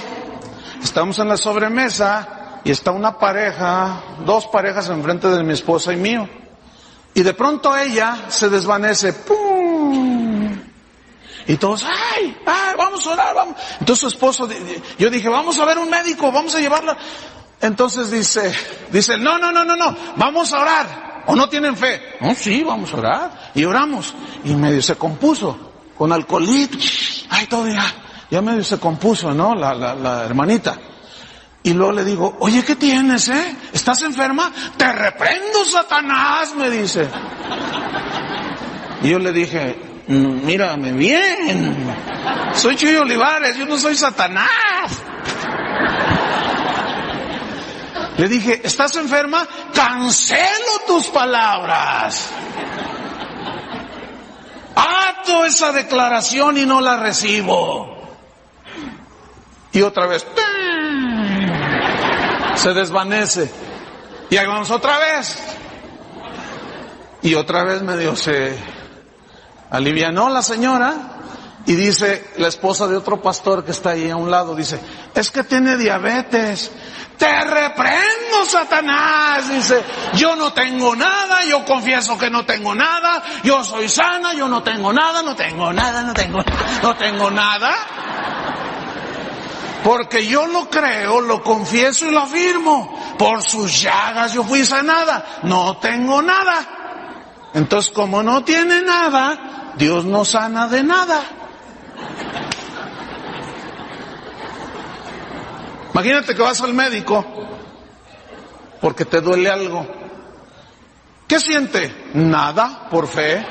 estamos en la sobremesa y está una pareja, 2 parejas enfrente de mi esposa y mío. Y de pronto ella se desvanece, ¡pum! Y todos, ¡ay! Vamos a orar, vamos. Entonces su esposo, yo dije, vamos a ver un médico, vamos a llevarla. Entonces dice, no, vamos a orar. ¿O no tienen fe? No, sí, vamos a orar. Y oramos. Y medio se compuso. Con alcoholito. Ay, todo ya medio se compuso, ¿no? La hermanita. Y luego le digo, oye, ¿qué tienes, ¿Estás enferma? Te reprendo, Satanás, me dice. Y yo le dije, mírame bien. Soy Chuy Olivares, yo no soy Satanás. Le dije, ¿estás enferma? Cancelo tus palabras. Ato esa declaración y no la recibo. Y otra vez, se desvanece. Y ahí vamos otra vez. Y otra vez medio se alivianó la señora. Y dice la esposa de otro pastor que está ahí a un lado, dice, es que tiene diabetes. Te reprendo, Satanás, dice, yo no tengo nada, yo confieso que no tengo nada, yo soy sana, yo no tengo nada, no tengo nada. Porque yo lo creo, lo confieso y lo afirmo. Por sus llagas yo fui sanada, no tengo nada. Entonces, como no tiene nada, Dios no sana de nada. Imagínate que vas al médico porque te duele algo. ¿Qué siente? Nada, por fe.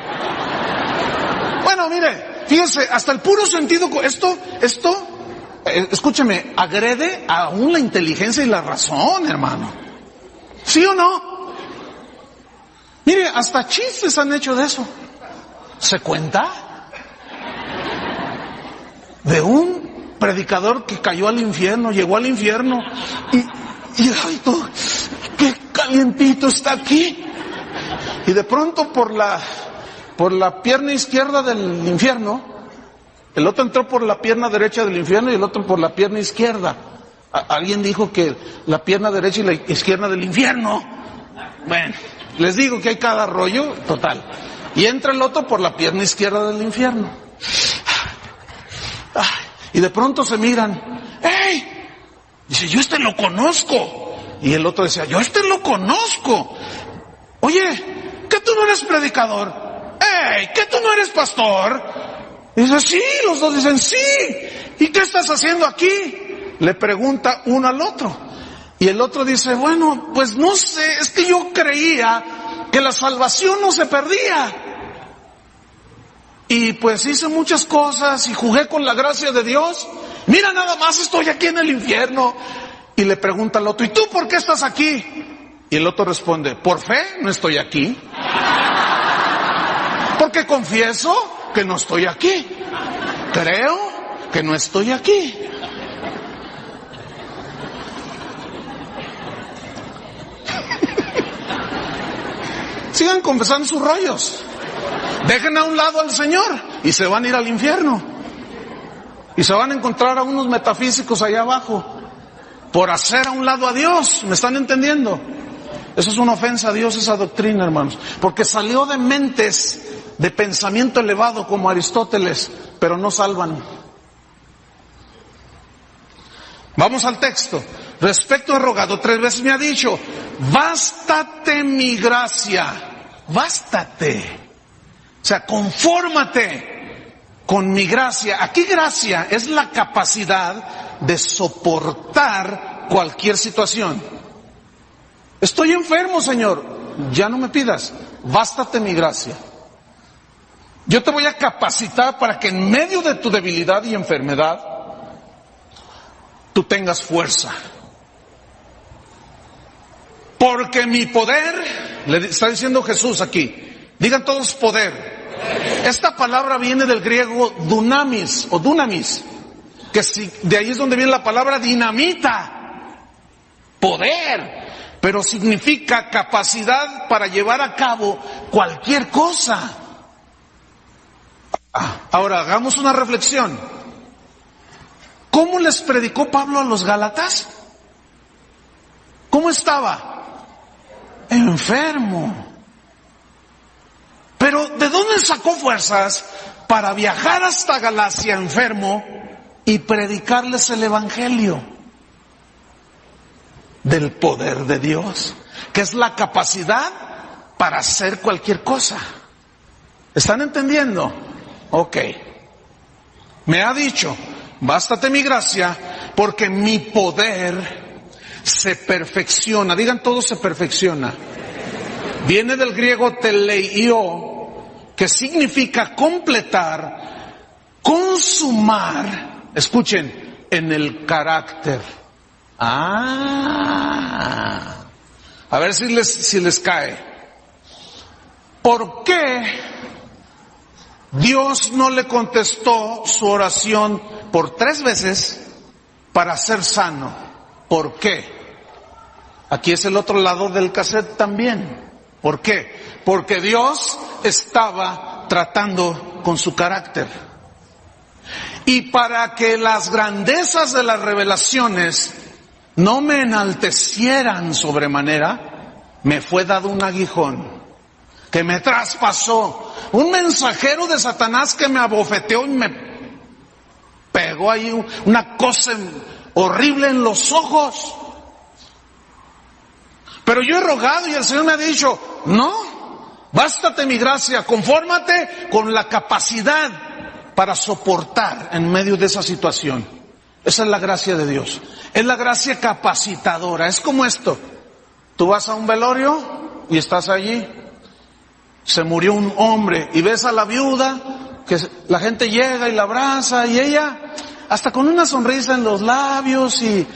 Bueno, mire, fíjese, hasta el puro sentido, esto, escúcheme, agrede aún la inteligencia y la razón, hermano. ¿Sí o no? Mire, hasta chistes han hecho de eso. ¿Se cuenta? De un predicador que cayó al infierno, llegó al infierno y ay, todo, qué calientito está aquí. Y de pronto por la pierna izquierda del infierno, el otro entró por la pierna derecha del infierno y el otro por la pierna izquierda. Alguien dijo que la pierna derecha y la izquierda del infierno. Bueno, les digo que hay cada rollo total. Y entra el otro por la pierna izquierda del infierno. Y de pronto se miran. ¡Ey! Dice, yo lo conozco. Y el otro decía, yo lo conozco. Oye, ¿que tú no eres predicador? ¡Ey! ¿Que tú no eres pastor? Y dice, sí, los dos dicen, sí. ¿Y qué estás haciendo aquí? Le pregunta uno al otro. Y el otro dice, bueno, pues no sé, es que yo creía que la salvación no se perdía. Y pues hice muchas cosas y jugué con la gracia de Dios. Mira, nada más estoy aquí en el infierno. Y le pregunta al otro, ¿y tú por qué estás aquí? Y el otro responde, por fe no estoy aquí. Porque confieso que no estoy aquí. Creo que no estoy aquí. Sigan confesando sus rollos. Dejen a un lado al Señor y se van a ir al infierno. Y se van a encontrar a unos metafísicos allá abajo por hacer a un lado a Dios. ¿Me están entendiendo? Eso es una ofensa a Dios, esa doctrina, hermanos. Porque salió de mentes de pensamiento elevado como Aristóteles, pero no salvan. Vamos al texto. Respecto a rogado 3 veces me ha dicho, bástate mi gracia. Bástate. O sea, confórmate con mi gracia. Aquí gracia es la capacidad de soportar cualquier situación. Estoy enfermo, Señor. Ya no me pidas. Bástate mi gracia. Yo te voy a capacitar para que en medio de tu debilidad y enfermedad, tú tengas fuerza. Porque mi poder, le está diciendo Jesús aquí, digan todos poder. Esta palabra viene del griego dunamis o dunamis, que de ahí es donde viene la palabra dinamita. Poder, pero significa capacidad para llevar a cabo cualquier cosa. Ahora hagamos una reflexión. ¿Cómo les predicó Pablo a los Gálatas? ¿Cómo estaba? Enfermo. Pero ¿de dónde sacó fuerzas para viajar hasta Galacia enfermo y predicarles el Evangelio? Del poder de Dios, que es la capacidad para hacer cualquier cosa. ¿Están entendiendo? Ok. Me ha dicho, bástate mi gracia, porque mi poder se perfecciona. Digan todos, se perfecciona. Viene del griego teleio, que significa completar, consumar, escuchen, en el carácter. A ver si les cae. ¿Por qué Dios no le contestó su oración por 3 veces para ser sano? ¿Por qué? Aquí es el otro lado del cassette también. ¿Por qué? Porque Dios estaba tratando con su carácter. Y para que las grandezas de las revelaciones no me enaltecieran sobremanera, me fue dado un aguijón que me traspasó, un mensajero de Satanás que me abofeteó y me pegó ahí una cosa horrible en los ojos. Pero yo he rogado y el Señor me ha dicho, no, bástate mi gracia, confórmate con la capacidad para soportar en medio de esa situación. Esa es la gracia de Dios. Es la gracia capacitadora. Es como esto. Tú vas a un velorio y estás allí. Se murió un hombre y ves a la viuda, que la gente llega y la abraza y ella, hasta con una sonrisa en los labios y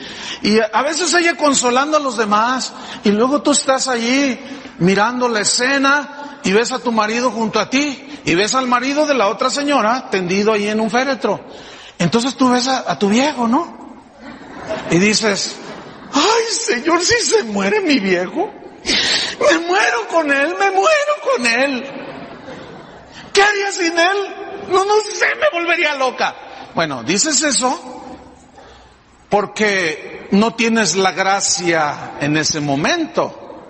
a veces ella consolando a los demás, y luego tú estás allí mirando la escena y ves a tu marido junto a ti y ves al marido de la otra señora tendido ahí en un féretro. Entonces tú ves a tu viejo, ¿no? Y dices, ay Señor, si se muere mi viejo, me muero con él, me muero con él. ¿Qué haría sin él? No sé, me volvería loca. Bueno, dices eso porque no tienes la gracia en ese momento.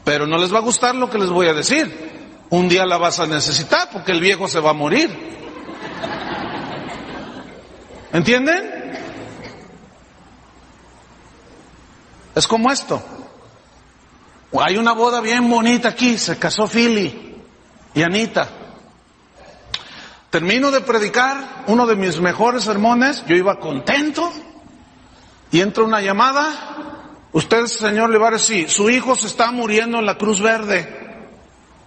Pero no les va a gustar lo que les voy a decir. Un día la vas a necesitar porque el viejo se va a morir. ¿Entienden? Es como esto. Hay una boda bien bonita aquí, se casó Philly y Anita. Termino de predicar uno de mis mejores sermones, yo iba contento, y entra una llamada. Usted, señor Olivares, sí, su hijo se está muriendo en la Cruz Verde.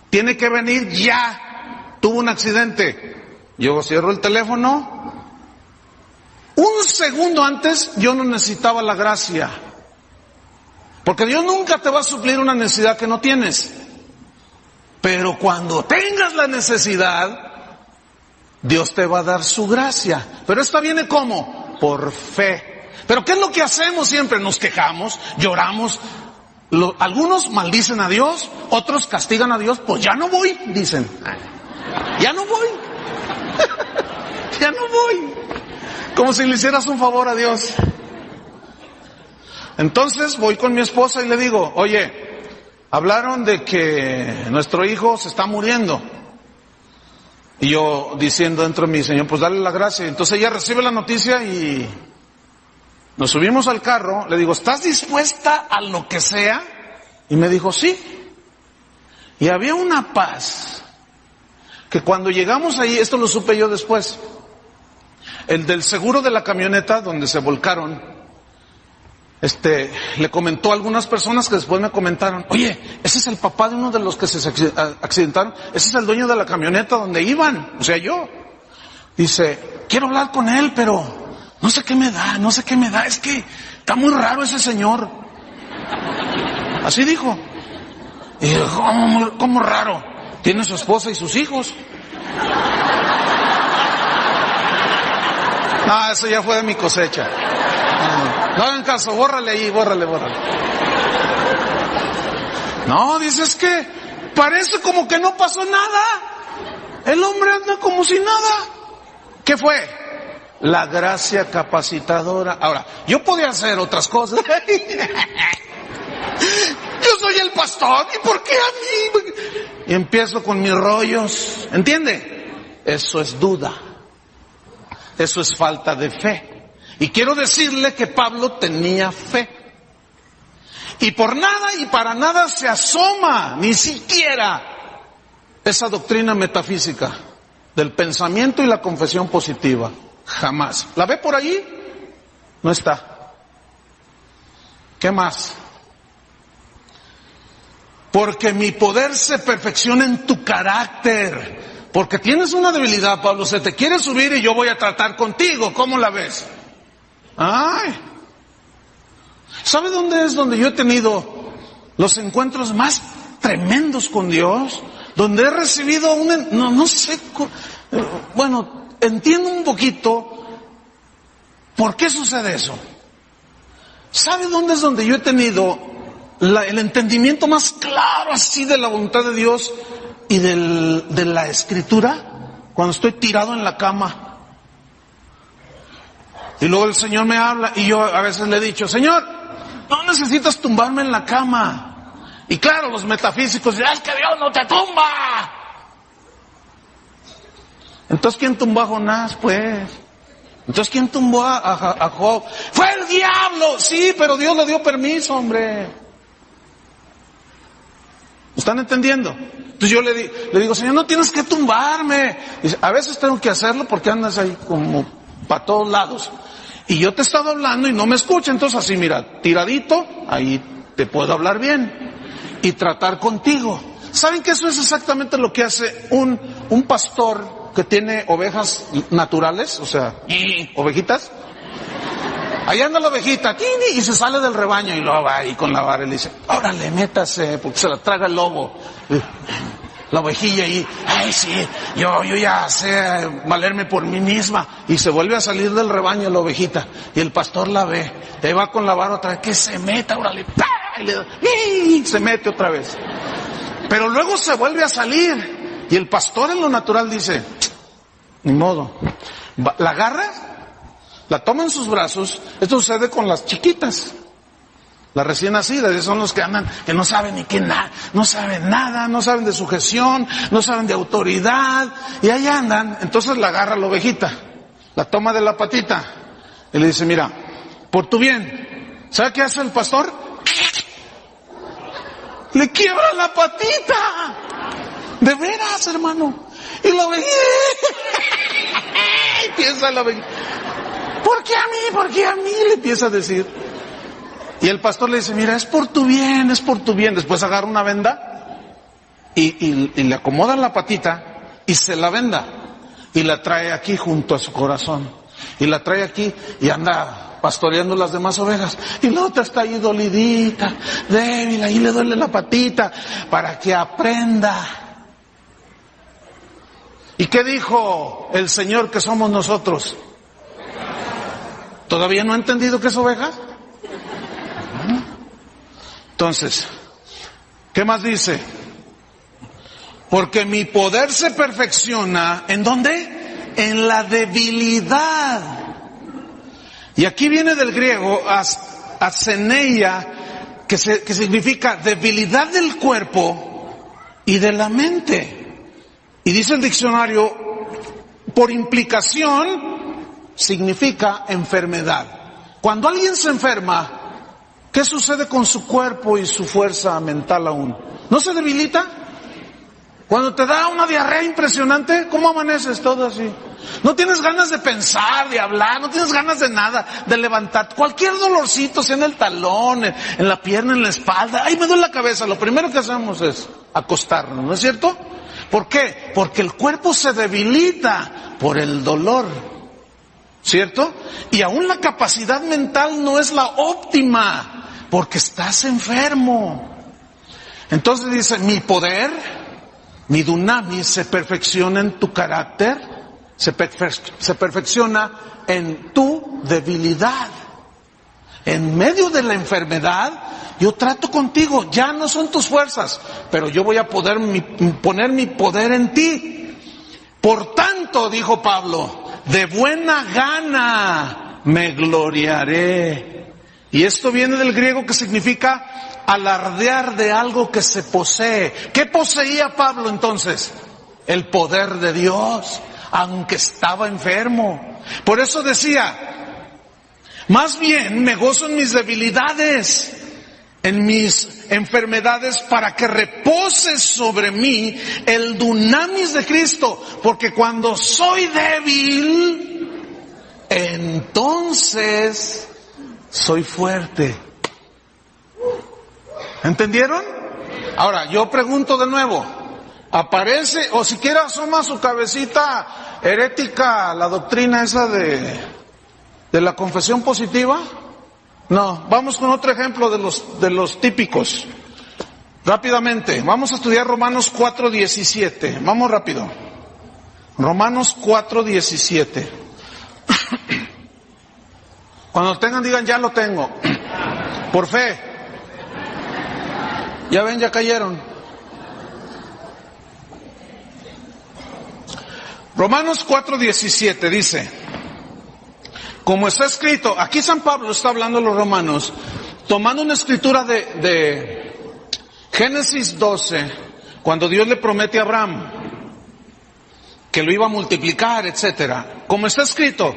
Tiene que venir ya. Tuvo un accidente. Yo cierro el teléfono. Un segundo antes yo no necesitaba la gracia. Porque Dios nunca te va a suplir una necesidad que no tienes. Pero cuando tengas la necesidad, Dios te va a dar su gracia. Pero esta viene ¿cómo? Por fe. Pero ¿qué es lo que hacemos siempre? Nos quejamos, lloramos. Algunos maldicen a Dios, otros castigan a Dios. Pues ya no voy, dicen. Ya no voy. Ya no voy. Como si le hicieras un favor a Dios. Entonces voy con mi esposa y le digo, oye, hablaron de que nuestro hijo se está muriendo. Y yo diciendo dentro de mí, Señor, pues dale la gracia. Entonces ella recibe la noticia y nos subimos al carro. Le digo, ¿estás dispuesta a lo que sea? Y me dijo, sí. Y había una paz que cuando llegamos ahí, esto lo supe yo después, el del seguro de la camioneta donde se volcaron, le comentó a algunas personas que después me comentaron, oye, ese es el papá de uno de los que se accidentaron, ese es el dueño de la camioneta donde iban, o sea, yo. Dice, quiero hablar con él, pero no sé qué me da, es que está muy raro ese señor. Así dijo. Y dije, ¿cómo raro? Tiene su esposa y sus hijos. No, eso ya fue de mi cosecha. No hagan caso, bórrale ahí, bórrale. No, dices que parece como que no pasó nada. El hombre anda como si nada. ¿Qué fue? La gracia capacitadora. Ahora, yo podía hacer otras cosas. Yo soy el pastor, ¿y por qué a mí? Y empiezo con mis rollos. ¿Entiende? Eso es duda. Eso es falta de fe. Y quiero decirle que Pablo tenía fe. Y por nada y para nada se asoma, ni siquiera, esa doctrina metafísica del pensamiento y la confesión positiva. Jamás. ¿La ve por allí? No está. ¿Qué más? Porque mi poder se perfecciona en tu carácter. Porque tienes una debilidad, Pablo, se te quiere subir y yo voy a tratar contigo. ¿Cómo la ves? Ay, ¿sabe dónde es donde yo he tenido los encuentros más tremendos con Dios? Donde he recibido no sé, bueno, entiendo un poquito por qué sucede eso. ¿Sabe dónde es donde yo he tenido el entendimiento más claro así de la voluntad de Dios y de la Escritura? Cuando estoy tirado en la cama. Y luego el Señor me habla y yo a veces le he dicho, Señor, no necesitas tumbarme en la cama. Y claro, los metafísicos dirán, es que Dios no te tumba. Entonces, ¿quién tumbó a Jonás, pues? Entonces, ¿quién tumbó a Job? ¡Fue el diablo! Sí, pero Dios le dio permiso, hombre. ¿Están entendiendo? Entonces yo le digo, Señor, no tienes que tumbarme. Dice, a veces tengo que hacerlo porque andas ahí como para todos lados. Y yo te he estado hablando y no me escucha. Entonces así, mira, tiradito, ahí te puedo hablar bien y tratar contigo. ¿Saben que eso es exactamente lo que hace un pastor que tiene ovejas naturales? O sea, ovejitas. Ahí anda la ovejita, y se sale del rebaño y luego va ahí con la vara y le dice, órale, métase, porque se la traga el lobo. La ovejilla ahí, ay sí, yo ya sé valerme por mí misma. Y se vuelve a salir del rebaño la ovejita. Y el pastor la ve, y ahí va con la vara otra vez, que se meta, órale, y le da, y se mete otra vez. Pero luego se vuelve a salir. Y el pastor en lo natural dice, ni modo, la agarra, la toma en sus brazos. Esto sucede con las chiquitas, las recién nacidas, son los que andan, que no saben ni qué nada, no saben nada, no saben de sujeción, no saben de autoridad, y ahí andan. Entonces la agarra la ovejita, la toma de la patita, y le dice, mira, por tu bien. ¿Sabe qué hace el pastor? Le quiebra la patita. De veras, hermano. Y la ovejita, piensa la ovejita, ¿por qué a mí? ¿Por qué a mí? Le empieza a decir. Y el pastor le dice, mira, es por tu bien, es por tu bien. Después agarra una venda y le acomoda la patita y se la venda. Y la trae aquí junto a su corazón. Y la trae aquí y anda pastoreando las demás ovejas. Y la otra está ahí dolidita, débil, ahí le duele la patita para que aprenda. ¿Y qué dijo el Señor que somos nosotros? ¿Todavía no ha entendido que es oveja? Entonces, ¿qué más dice? Porque mi poder se perfecciona, ¿en dónde? En la debilidad. Y aquí viene del griego aseneia, que significa debilidad del cuerpo y de la mente. Y dice el diccionario, por implicación, significa enfermedad. Cuando alguien se enferma, ¿qué sucede con su cuerpo y su fuerza mental aún? ¿No se debilita? Cuando te da una diarrea impresionante, ¿cómo amaneces? Todo así. No tienes ganas de pensar, de hablar, no tienes ganas de nada, de levantar. Cualquier dolorcito, sea en el talón, en la pierna, en la espalda, ¡ay, me duele la cabeza! Lo primero que hacemos es acostarnos, ¿no es cierto? ¿Por qué? Porque el cuerpo se debilita por el dolor, ¿cierto? Y aún la capacidad mental no es la óptima, porque estás enfermo. Entonces dice, mi poder, mi dunamis se perfecciona en tu carácter, se perfecciona en tu debilidad. En medio de la enfermedad, yo trato contigo, ya no son tus fuerzas, pero yo voy a poder poner mi poder en ti. Por tanto, dijo Pablo, de buena gana me gloriaré. Y esto viene del griego que significa alardear de algo que se posee. ¿Qué poseía Pablo entonces? El poder de Dios, aunque estaba enfermo. Por eso decía, más bien me gozo en mis debilidades, en mis enfermedades, para que repose sobre mí el dunamis de Cristo. Porque cuando soy débil, entonces soy fuerte. ¿Entendieron? Ahora, yo pregunto de nuevo, ¿aparece, o siquiera asoma su cabecita herética la doctrina esa de la confesión positiva? No, vamos con otro ejemplo de los típicos. Rápidamente, vamos a estudiar Romanos 4:17. Vamos rápido. Romanos 4:17. Cuando lo tengan, digan, ya lo tengo. Por fe. Ya ven, ya cayeron. Romanos 4:17 dice, como está escrito, aquí San Pablo está hablando a los romanos, tomando una escritura de Génesis 12, cuando Dios le promete a Abraham que lo iba a multiplicar, etcétera. Como está escrito,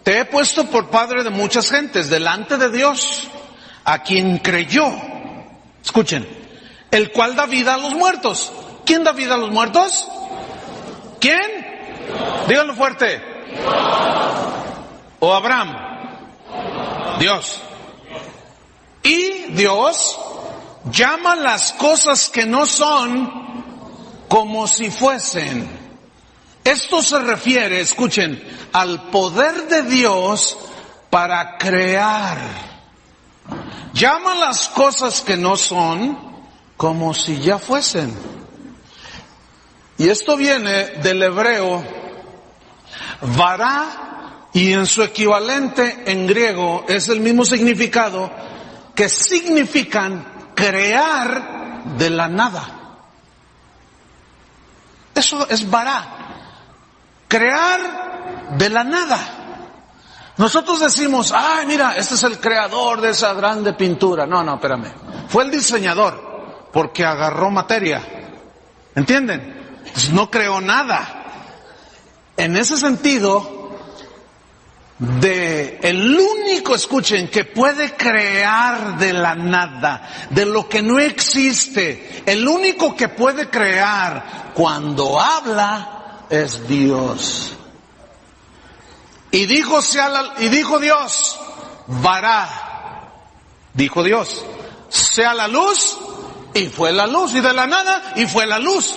te he puesto por padre de muchas gentes delante de Dios, a quien creyó. Escuchen, el cual da vida a los muertos. ¿Quién da vida a los muertos? ¿Quién? Díganlo fuerte. ¿O Abraham? Dios. Y Dios llama las cosas que no son como si fuesen. Esto se refiere, escuchen, al poder de Dios para crear. Llama las cosas que no son como si ya fuesen. Y esto viene del hebreo vará, y en su equivalente en griego es el mismo significado, que significan crear de la nada. Eso es vará, crear de la nada. Nosotros decimos, ay, mira, este es el creador de esa grande pintura. No, espérame. Fue el diseñador, porque agarró materia. ¿Entienden? Pues no creó nada. En ese sentido, el único, escuchen, que puede crear de la nada, de lo que no existe, el único que puede crear cuando habla es Dios. Y dijo Dios, vará, dijo Dios, sea la luz, y fue la luz, y de la nada, y fue la luz.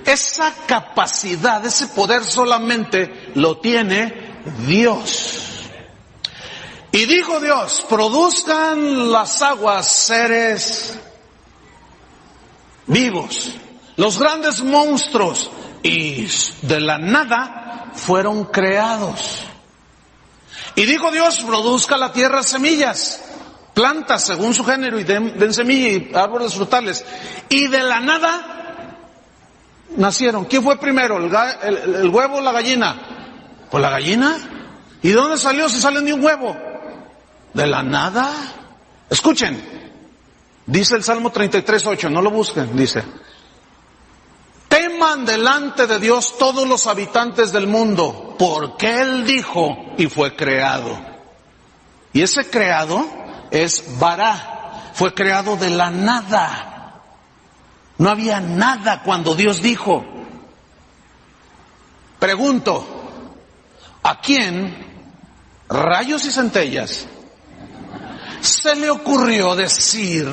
Esa capacidad, ese poder solamente lo tiene Dios. Y dijo Dios, produzcan las aguas seres vivos, los grandes monstruos, y de la nada fueron creados. Y dijo Dios, produzca la tierra semillas, plantas según su género, y den semilla y árboles frutales. Y de la nada nacieron. ¿Quién fue primero? ¿El huevo o la gallina? Pues la gallina. ¿Y de dónde salió si sale de un huevo? De la nada. Escuchen, dice el Salmo 33:8, no lo busquen, dice: teman delante de Dios todos los habitantes del mundo, porque Él dijo y fue creado. Y ese creado es vará, fue creado de la nada. No había nada cuando Dios dijo. Pregunto, ¿a quién, rayos y centellas, se le ocurrió decir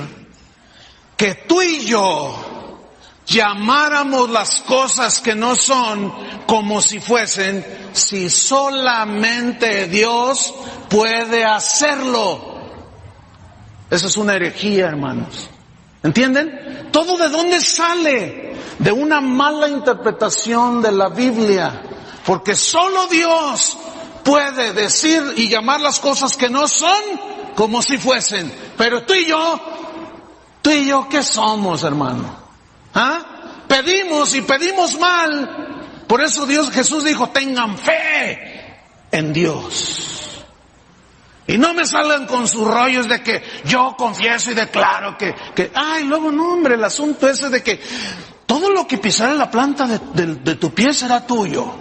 que tú y yo llamáramos las cosas que no son como si fuesen, si solamente Dios puede hacerlo? Esa es una herejía, hermanos. ¿Entienden? ¿Todo de dónde sale? De una mala interpretación de la Biblia. Porque solo Dios puede decir y llamar las cosas que no son como si fuesen. Pero tú y yo, ¿qué somos, hermano? ¿Ah? Pedimos y pedimos mal. Por eso Jesús dijo, tengan fe en Dios. Y no me salgan con sus rollos de que yo confieso y declaro que, luego no, hombre, el asunto ese de que todo lo que pisara la planta de tu pie será tuyo.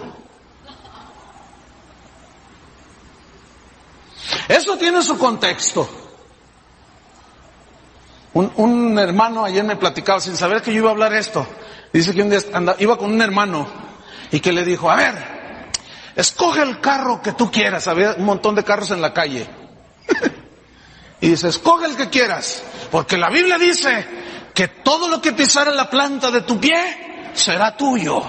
Eso tiene su contexto. Un hermano ayer me platicaba sin saber que yo iba a hablar esto. Dice que un día iba con un hermano y que le dijo, a ver, escoge el carro que tú quieras. Había un montón de carros en la calle. Y dice, escoge el que quieras, porque la Biblia dice que todo lo que pisara la planta de tu pie será tuyo.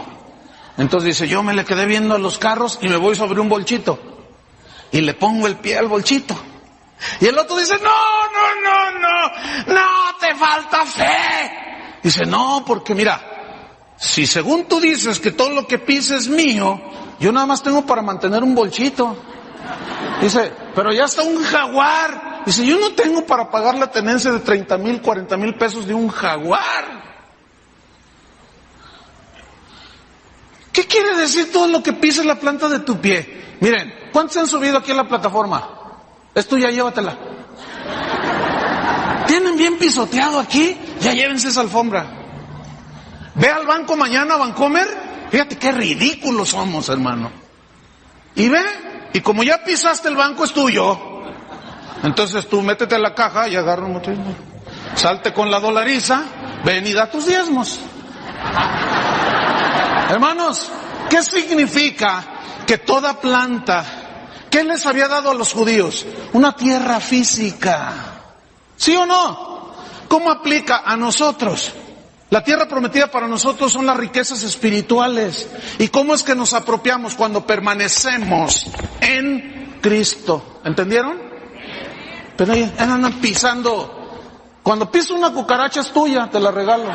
Entonces dice, yo me le quedé viendo a los carros y me voy sobre un bolchito y le pongo el pie al bolchito. Y el otro dice, no, te falta fe. Dice, no, porque mira, si según tú dices que todo lo que pises es mío, yo nada más tengo para mantener un bolchito. Dice, pero ya está un jaguar. Dice, yo no tengo para pagar la tenencia de 30,000, 40,000 pesos de un jaguar. ¿Qué quiere decir todo lo que pise la planta de tu pie? Miren, ¿cuántos se han subido aquí a la plataforma? Es tuya, llévatela. ¿Tienen bien pisoteado aquí? Ya llévense esa alfombra. Ve al banco mañana, Bancomer. Fíjate qué ridículos somos, hermano. Y ve, y como ya pisaste el banco es tuyo, entonces tú métete a la caja y agarra un motivo. Salte con la dolariza, ven y da tus diezmos. Hermanos, ¿qué significa que toda planta, qué les había dado a los judíos? Una tierra física. ¿Sí o no? ¿Cómo aplica a nosotros? La tierra prometida para nosotros son las riquezas espirituales. ¿Y cómo es que nos apropiamos? Cuando permanecemos en Cristo. ¿Entendieron? Pero ahí andan pisando. Cuando piso una cucaracha es tuya, te la regalo.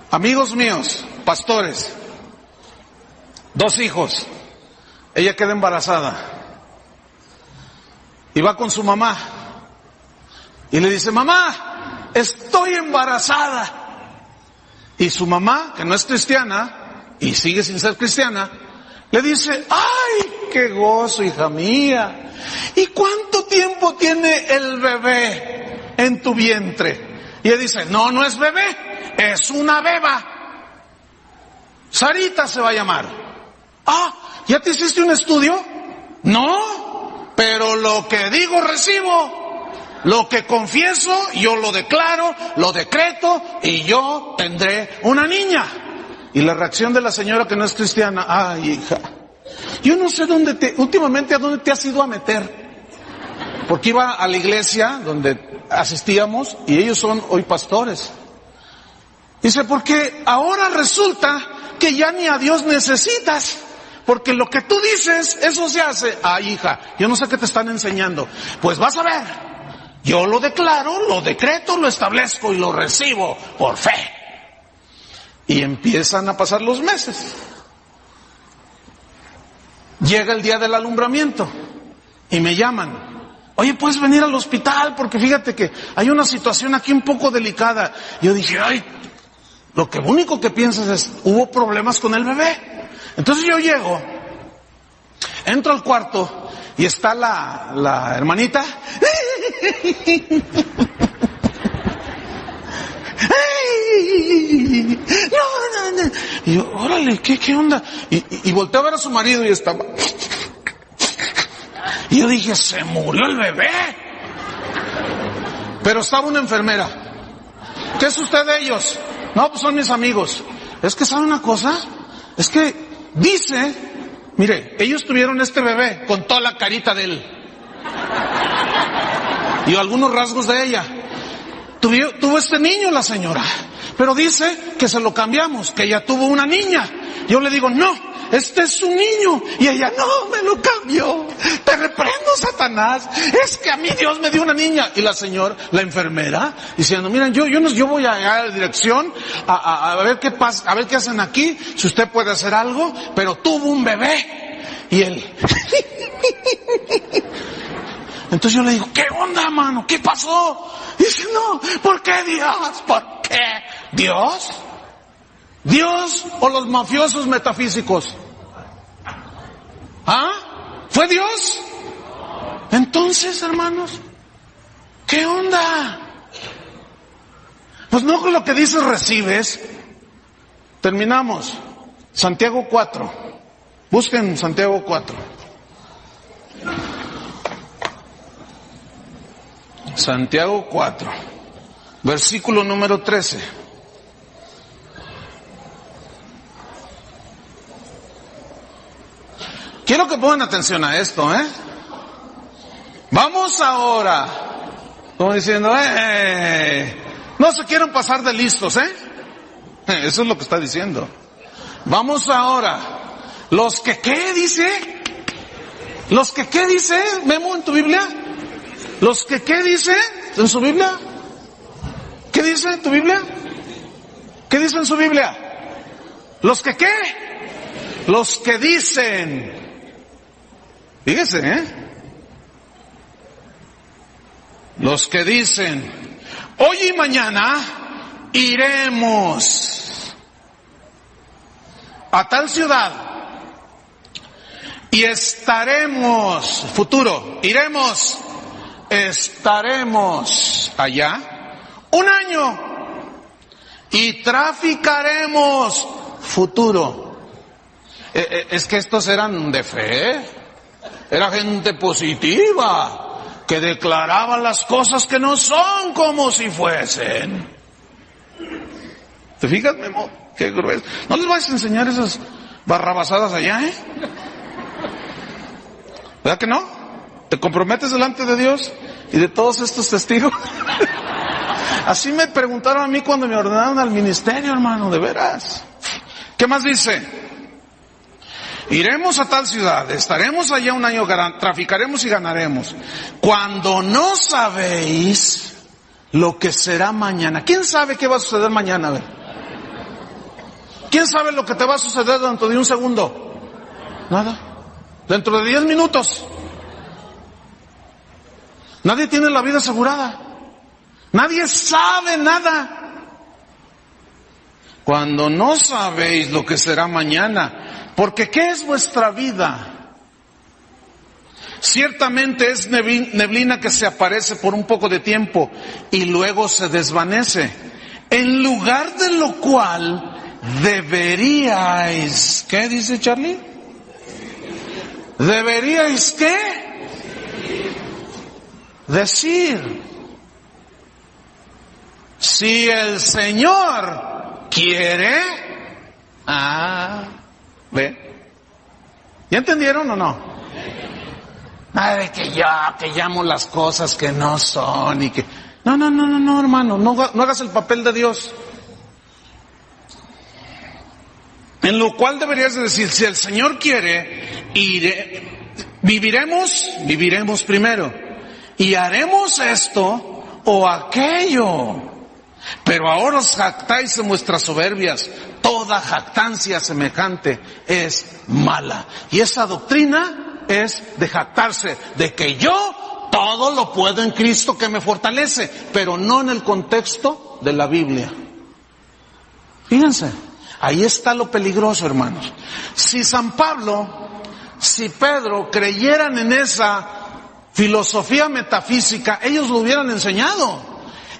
Amigos míos, pastores, 2 hijos. Ella queda embarazada y va con su mamá y le dice: mamá, estoy embarazada. Y su mamá, que no es cristiana y sigue sin ser cristiana, le dice: ay, qué gozo, hija mía. ¿Y cuánto tiempo tiene el bebé en tu vientre? Y ella dice: no, no es bebé, es una beba. Sarita se va a llamar. Ah, ¿ya te hiciste un estudio? No, pero lo que digo recibo, lo que confieso yo lo declaro, lo decreto y yo tendré una niña. Y la reacción de la señora que no es cristiana: ay, hija, yo no sé últimamente a dónde te has ido a meter. Porque iba a la iglesia donde asistíamos y ellos son hoy pastores. Dice: porque ahora resulta que ya ni a Dios necesitas. Porque lo que tú dices, eso se hace. Ay, hija, yo no sé qué te están enseñando. Pues vas a ver. Yo lo declaro, lo decreto, lo establezco y lo recibo por fe. Y empiezan a pasar los meses. Llega el día del alumbramiento y me llaman: oye, ¿puedes venir al hospital? Porque fíjate que hay una situación aquí un poco delicada. Yo dije: ay, lo único que piensas es, hubo problemas con el bebé. Entonces yo llego, entro al cuarto y está la hermanita. No. Y yo: órale, ¿qué onda? Y volteé a ver a su marido y estaba. Y yo dije: se murió el bebé. Pero estaba una enfermera. ¿Qué es usted de ellos? No, pues son mis amigos. Es que, ¿sabe una cosa? Es que dice, mire, ellos tuvieron este bebé con toda la carita de él y algunos rasgos de ella. Tuvo este niño la señora, pero dice que se lo cambiamos, que ella tuvo una niña. Yo le digo: no, este es su niño. Y ella: no, me lo cambió. Te reprendo, Satanás. Es que a mí Dios me dio una niña. Y la señora, la enfermera, diciendo: miren, yo voy a la dirección a ver qué pasa, a ver qué hacen aquí, si usted puede hacer algo, pero tuvo un bebé. Y él. Entonces yo le digo: ¿qué onda, mano? ¿Qué pasó? Y dice: no, ¿por qué Dios? ¿Por qué Dios? ¿Dios o los mafiosos metafísicos? ¿Ah? ¿Fue Dios? Entonces, hermanos, ¿qué onda? Pues no con lo que dices recibes. Terminamos. Santiago 4. Busquen Santiago 4. Santiago 4, versículo número 13. Quiero que pongan atención a esto, Vamos ahora, como diciendo, no se quieren pasar de listos, Eso es lo que está diciendo. Vamos ahora, los que ¿qué dice? Los que ¿qué dice, Memo, en tu Biblia? ¿Los que qué dice en su Biblia? ¿Qué dice en tu Biblia? ¿Qué dice en su Biblia? ¿Los que qué? Los que dicen. Fíjese, Los que dicen: hoy y mañana iremos a tal ciudad y estaremos, futuro, iremos, estaremos allá 1 año y traficaremos, futuro. Es que estos eran de fe, era gente positiva, que declaraba las cosas que no son como si fuesen. ¿Te fijas, Memo? Qué grueso. No les vas a enseñar barrabasadas allá, ¿Verdad que no? ¿Te comprometes delante de Dios y de todos estos testigos? Así me preguntaron a mí cuando me ordenaron al ministerio, hermano, de veras. ¿Qué más dice? Iremos a tal ciudad, estaremos allá un año, traficaremos y ganaremos. Cuando no sabéis lo que será mañana. ¿Quién sabe qué va a suceder mañana? A ver. ¿Quién sabe lo que te va a suceder dentro de un segundo? Nada. Dentro de 10 minutos. Nadie tiene la vida asegurada. Nadie sabe nada. Cuando no sabéis lo que será mañana, porque ¿qué es vuestra vida? Ciertamente es neblina que se aparece por un poco de tiempo y luego se desvanece. En lugar de lo cual deberíais, ¿qué dice Charlie? ¿Deberíais qué? Decir, si el Señor quiere, ¿ve? ¿Ya entendieron o no? Nada de que yo, que llamo las cosas que no son y que... No, hermano, no hagas el papel de Dios. En lo cual deberías de decir, si el Señor quiere, viviremos primero, y haremos esto o aquello. Pero ahora os jactáis en vuestras soberbias. Toda jactancia semejante es mala. Y esa doctrina es de jactarse, de que yo todo lo puedo en Cristo que me fortalece, pero no en el contexto de la Biblia. Fíjense, ahí está lo peligroso, hermanos. Si San Pablo, si Pedro creyeran en esa filosofía metafísica, ellos lo hubieran enseñado.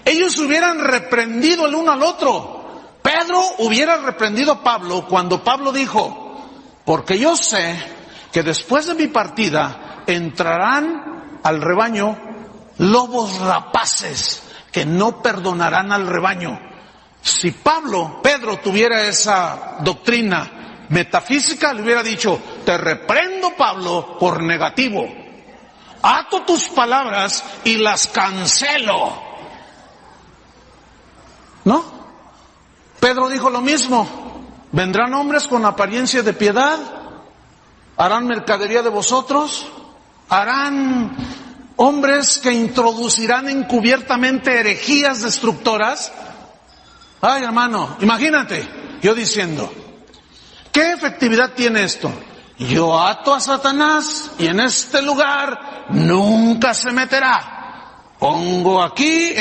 Ellos hubieran reprendido el uno al otro. Pedro hubiera reprendido a Pablo cuando Pablo dijo, porque yo sé que después de mi partida entrarán al rebaño lobos rapaces que no perdonarán al rebaño. Si Pedro tuviera esa doctrina metafísica, le hubiera dicho, te reprendo, Pablo, por negativo. Ato tus palabras y las cancelo. ¿No? Pedro dijo lo mismo. Vendrán hombres con apariencia de piedad, harán mercadería de vosotros, harán hombres que introducirán encubiertamente herejías destructoras. Ay, hermano, imagínate, yo diciendo, ¿qué efectividad tiene esto? Yo ato a Satanás y en este lugar nunca se meterá. Pongo aquí,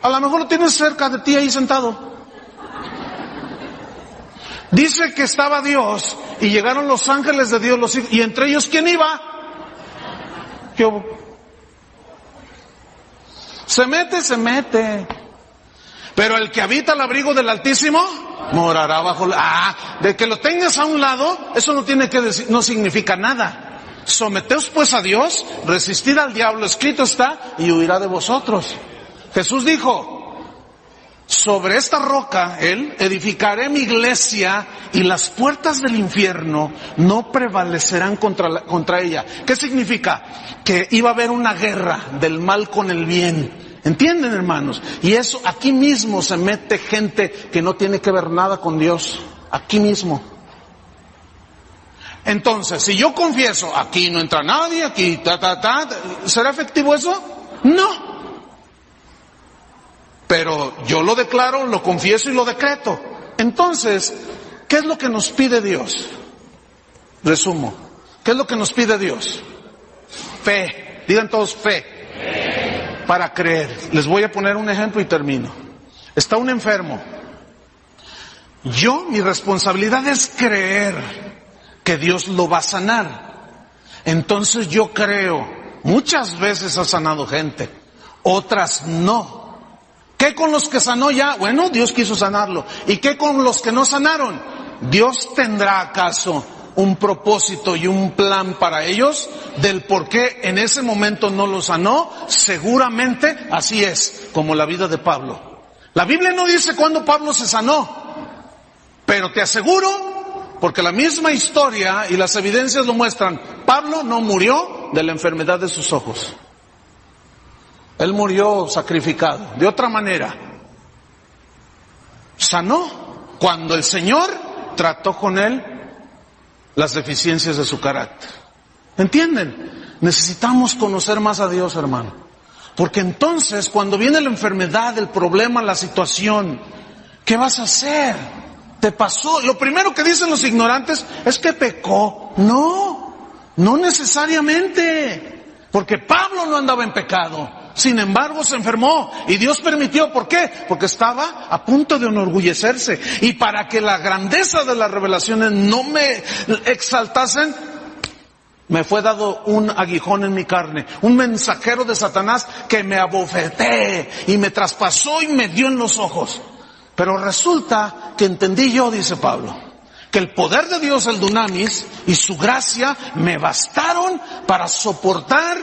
a lo mejor lo tienes cerca de ti ahí sentado. Dice que estaba Dios y llegaron los ángeles de Dios, y entre ellos, ¿quién iba? Yo. Se mete. Pero el que habita al abrigo del Altísimo morará bajo de que lo tengas a un lado, eso no tiene que decir, no significa nada. Someteos pues a Dios, resistid al diablo, escrito está, y huirá de vosotros. Jesús dijo, sobre esta roca, edificaré mi iglesia y las puertas del infierno no prevalecerán contra ella. ¿Qué significa? Que iba a haber una guerra del mal con el bien. ¿Entienden, hermanos? Y eso, aquí mismo se mete gente que no tiene que ver nada con Dios. Aquí mismo. Entonces, si yo confieso, aquí no entra nadie, aquí ¿será efectivo eso? No. Pero yo lo declaro, lo confieso y lo decreto. Entonces, ¿qué es lo que nos pide Dios? Resumo. ¿Qué es lo que nos pide Dios? Fe. Digan todos fe. Para creer. Les voy a poner un ejemplo y termino. Está un enfermo. Mi responsabilidad es creer que Dios lo va a sanar. Entonces yo creo. Muchas veces ha sanado gente, otras no. ¿Qué con los que sanó ya? Bueno, Dios quiso sanarlo. ¿Y qué con los que no sanaron? ¿Dios tendrá acaso un propósito y un plan para ellos del por qué en ese momento no lo sanó? Seguramente así es, como la vida de Pablo. La Biblia no dice cuándo Pablo se sanó, pero te aseguro, porque la misma historia y las evidencias lo muestran. Pablo no murió de la enfermedad de sus ojos. Él murió sacrificado, de otra manera. Sanó cuando el Señor trató con él las deficiencias de su carácter. ¿Entienden? Necesitamos conocer más a Dios, hermano. Porque entonces, cuando viene la enfermedad, el problema, la situación, ¿qué vas a hacer? Te pasó. Lo primero que dicen los ignorantes es que pecó. No necesariamente. Porque Pablo no andaba en pecado. Sin embargo, se enfermó y Dios permitió. ¿Por qué? Porque estaba a punto de enorgullecerse. Y para que la grandeza de las revelaciones no me exaltasen, me fue dado un aguijón en mi carne, un mensajero de Satanás que me abofeté y me traspasó y me dio en los ojos. Pero resulta que entendí yo, dice Pablo, que el poder de Dios, el dunamis, y su gracia me bastaron para soportar.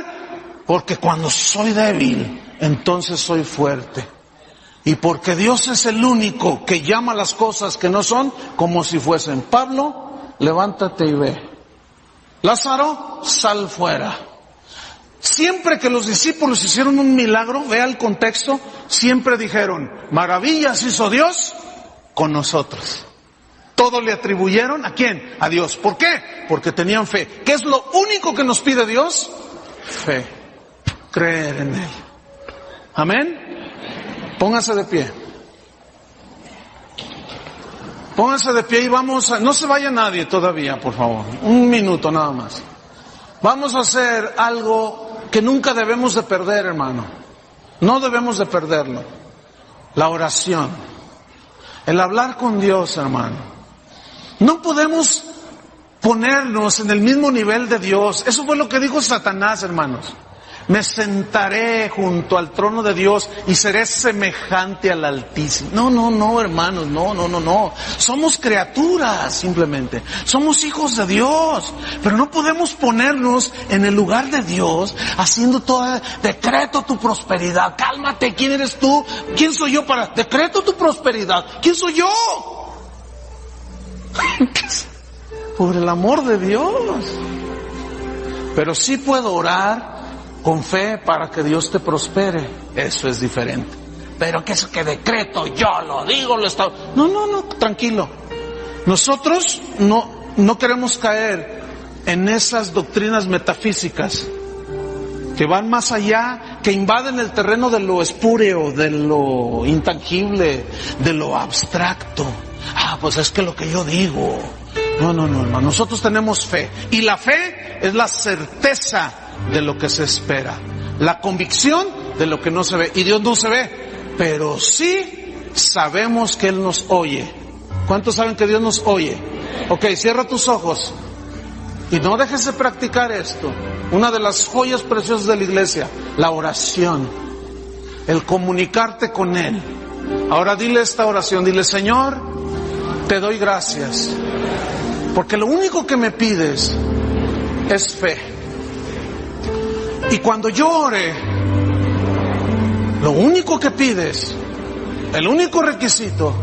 Porque cuando soy débil, entonces soy fuerte. Y porque Dios es el único que llama las cosas que no son como si fuesen. Pablo, levántate y ve. Lázaro, sal fuera. Siempre que los discípulos hicieron un milagro, vea el contexto, siempre dijeron, maravillas hizo Dios con nosotros. Todo le atribuyeron, ¿a quién? A Dios. ¿Por qué? Porque tenían fe. ¿Qué es lo único que nos pide Dios? Fe. Creer en Él. Amén. Póngase de pie. Póngase de pie y vamos a... No se vaya nadie todavía, por favor. Un minuto nada más. Vamos a hacer algo que nunca debemos de perder, hermano. No debemos de perderlo. La oración. El hablar con Dios, hermano. No podemos ponernos en el mismo nivel de Dios. Eso fue lo que dijo Satanás, hermanos. Me sentaré junto al trono de Dios y seré semejante al Altísimo. No, hermanos, no. Somos criaturas, simplemente. Somos hijos de Dios. Pero no podemos ponernos en el lugar de Dios haciendo todo, decreto tu prosperidad. Cálmate, ¿quién eres tú? ¿Quién soy yo para? Decreto tu prosperidad. ¿Quién soy yo? Por el amor de Dios. Pero sí puedo orar con fe para que Dios te prospere. Eso es diferente. Pero que es que decreto, yo lo digo, lo está... No, tranquilo. Nosotros no queremos caer en esas doctrinas metafísicas que van más allá, que invaden el terreno de lo espúreo, de lo intangible, de lo abstracto. Pues es que lo que yo digo. No, hermano. Nosotros tenemos fe. Y la fe es la certeza de lo que se espera, la convicción de lo que no se ve. Y Dios no se ve, pero sí sabemos que Él nos oye. ¿Cuántos saben que Dios nos oye? Ok, cierra tus ojos y no dejes de practicar esto. Una de las joyas preciosas de la iglesia, la oración, el comunicarte con Él. Ahora dile esta oración, dile: Señor, te doy gracias, porque lo único que me pides es fe. Y cuando yo ore, lo único que pides, el único requisito,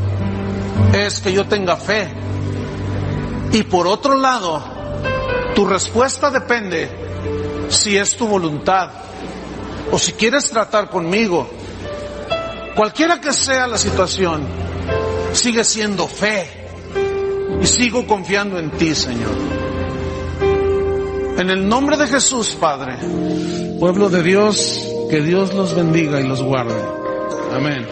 es que yo tenga fe. Y por otro lado, tu respuesta depende si es tu voluntad o si quieres tratar conmigo. Cualquiera que sea la situación, sigue siendo fe. Y sigo confiando en ti, Señor. En el nombre de Jesús, Padre. Pueblo de Dios, que Dios los bendiga y los guarde. Amén.